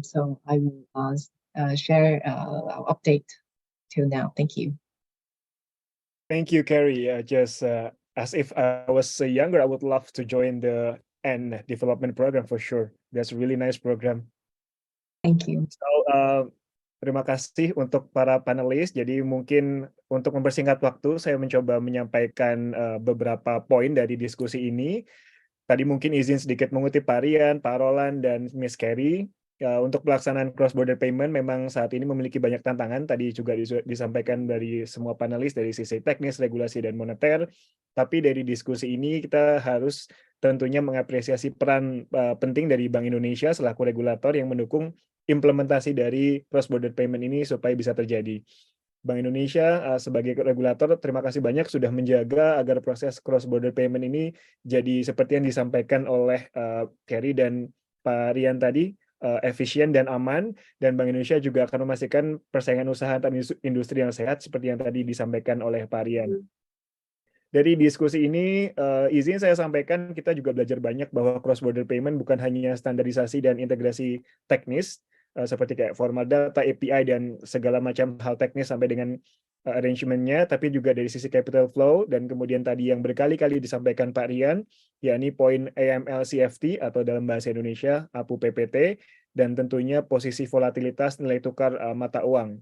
So I will share our update till now. Thank you. Thank you, Carrie. Just as if I was younger, I would love to join the N development program for sure. That's a really nice program. Thank you. So, terima kasih untuk para panelis. Jadi mungkin untuk mempersingkat waktu, saya mencoba menyampaikan beberapa poin dari diskusi ini. Tadi mungkin izin sedikit mengutip Pak Rian, Pak Roland, dan Miss Carrie. Untuk pelaksanaan cross-border payment memang saat ini memiliki banyak tantangan. Tadi juga disampaikan dari semua panelis dari sisi teknis, regulasi, dan moneter. Tapi dari diskusi ini kita harus tentunya mengapresiasi peran penting dari Bank Indonesia selaku regulator yang mendukung implementasi dari cross-border payment ini supaya bisa terjadi. Bank Indonesia sebagai regulator terima kasih banyak sudah menjaga agar proses cross-border payment ini jadi seperti yang disampaikan oleh Carrie dan Pak Rian tadi, efisien dan aman, dan Bank Indonesia juga akan memastikan persaingan usaha antar industri yang sehat seperti yang tadi disampaikan oleh Pak Rian. Dari diskusi ini, izin saya sampaikan kita juga belajar banyak bahwa cross-border payment bukan hanya standarisasi dan integrasi teknis, seperti kayak formal data, API, dan segala macam hal teknis sampai dengan arrangement-nya, tapi juga dari sisi capital flow, dan kemudian tadi yang berkali-kali disampaikan Pak Rian, yakni poin AML-CFT atau dalam bahasa Indonesia APU PPT, dan tentunya posisi volatilitas nilai tukar mata uang.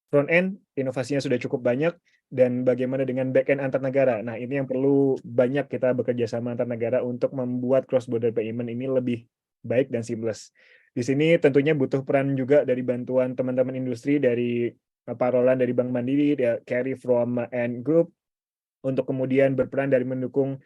Front end, inovasinya sudah cukup banyak, dan bagaimana dengan back end antar negara. Nah, ini yang perlu banyak kita bekerja sama antar negara untuk membuat cross-border payment ini lebih baik dan seamless. Di sini tentunya butuh peran juga dari bantuan teman-teman industri, dari Pak Roland dari Bank Mandiri, Carry from Ant Group, untuk kemudian berperan dari mendukung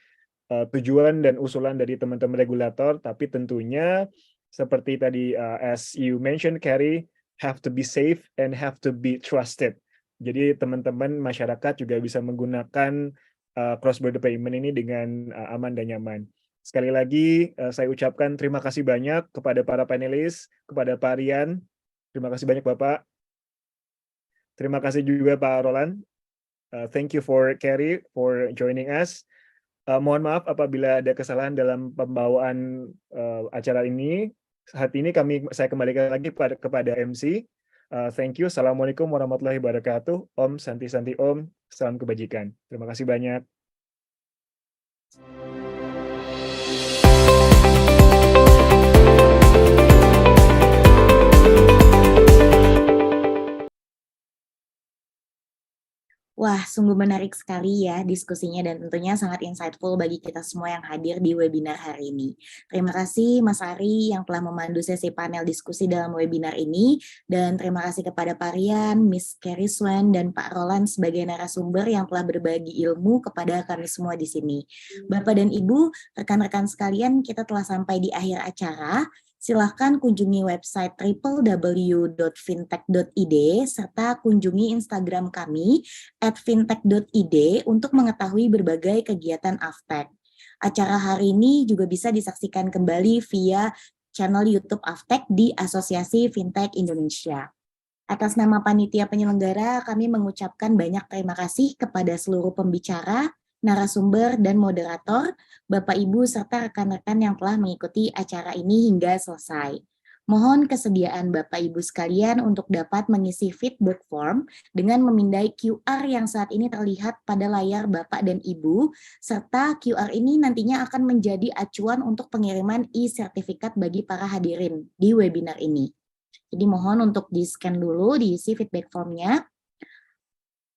tujuan dan usulan dari teman-teman regulator, tapi tentunya seperti tadi as you mentioned, Carry, have to be safe and have to be trusted. Jadi teman-teman masyarakat juga bisa menggunakan cross-border payment ini dengan aman dan nyaman. Sekali lagi saya ucapkan terima kasih banyak kepada para panelis, kepada Pak Rian, terima kasih banyak Bapak. Terima kasih juga Pak Roland. Thank you for Carry for joining us. Mohon maaf apabila ada kesalahan dalam pembawaan acara ini. Saat ini saya kembalikan lagi kepada MC. Thank you. Assalamualaikum warahmatullahi wabarakatuh. Om Santi Santi Om. Salam kebajikan. Terima kasih banyak. Wah, sungguh menarik sekali ya diskusinya dan tentunya sangat insightful bagi kita semua yang hadir di webinar hari ini. Terima kasih Mas Ari yang telah memandu sesi panel diskusi dalam webinar ini, dan terima kasih kepada Pak Rian, Miss Carrie Swan, dan Pak Roland sebagai narasumber yang telah berbagi ilmu kepada kami semua di sini. Bapak dan Ibu, rekan-rekan sekalian, kita telah sampai di akhir acara. Silahkan kunjungi website www.fintech.id serta kunjungi Instagram kami @fintech.id untuk mengetahui berbagai kegiatan Aftek. Acara hari ini juga bisa disaksikan kembali via channel YouTube Aftek di Asosiasi Fintech Indonesia. Atas nama panitia penyelenggara, kami mengucapkan banyak terima kasih kepada seluruh pembicara, narasumber, dan moderator, Bapak, Ibu, serta rekan-rekan yang telah mengikuti acara ini hingga selesai. Mohon kesediaan Bapak Ibu sekalian untuk dapat mengisi feedback form dengan memindai QR yang saat ini terlihat pada layar Bapak dan Ibu, serta QR ini nantinya akan menjadi acuan untuk pengiriman e-sertifikat bagi para hadirin di webinar ini. Jadi mohon untuk di-scan dulu, diisi feedback formnya.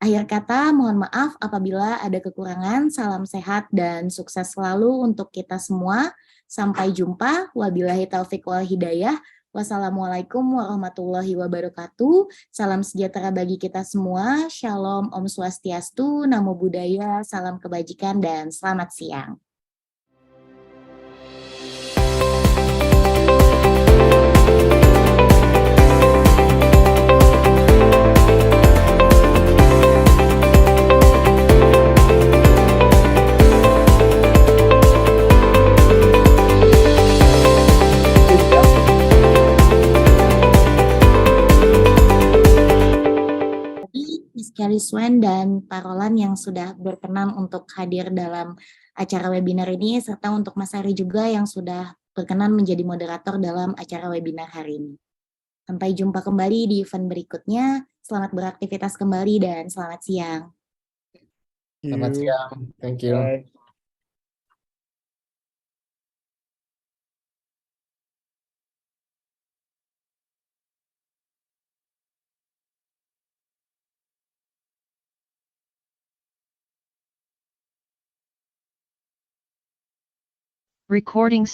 Akhir kata, mohon maaf apabila ada kekurangan. Salam sehat dan sukses selalu untuk kita semua. Sampai jumpa. Wabillahi taufiq wal hidayah. Wassalamualaikum warahmatullahi wabarakatuh. Salam sejahtera bagi kita semua. Shalom, Om Swastiastu, Namo Buddhaya, salam kebajikan, dan selamat siang. Carrie Swan dan Pak Roland yang sudah berkenan untuk hadir dalam acara webinar ini, serta untuk Mas Ari juga yang sudah berkenan menjadi moderator dalam acara webinar hari ini. Sampai jumpa kembali di event berikutnya. Selamat beraktivitas kembali dan selamat siang. Selamat siang. Thank you. Bye. Recording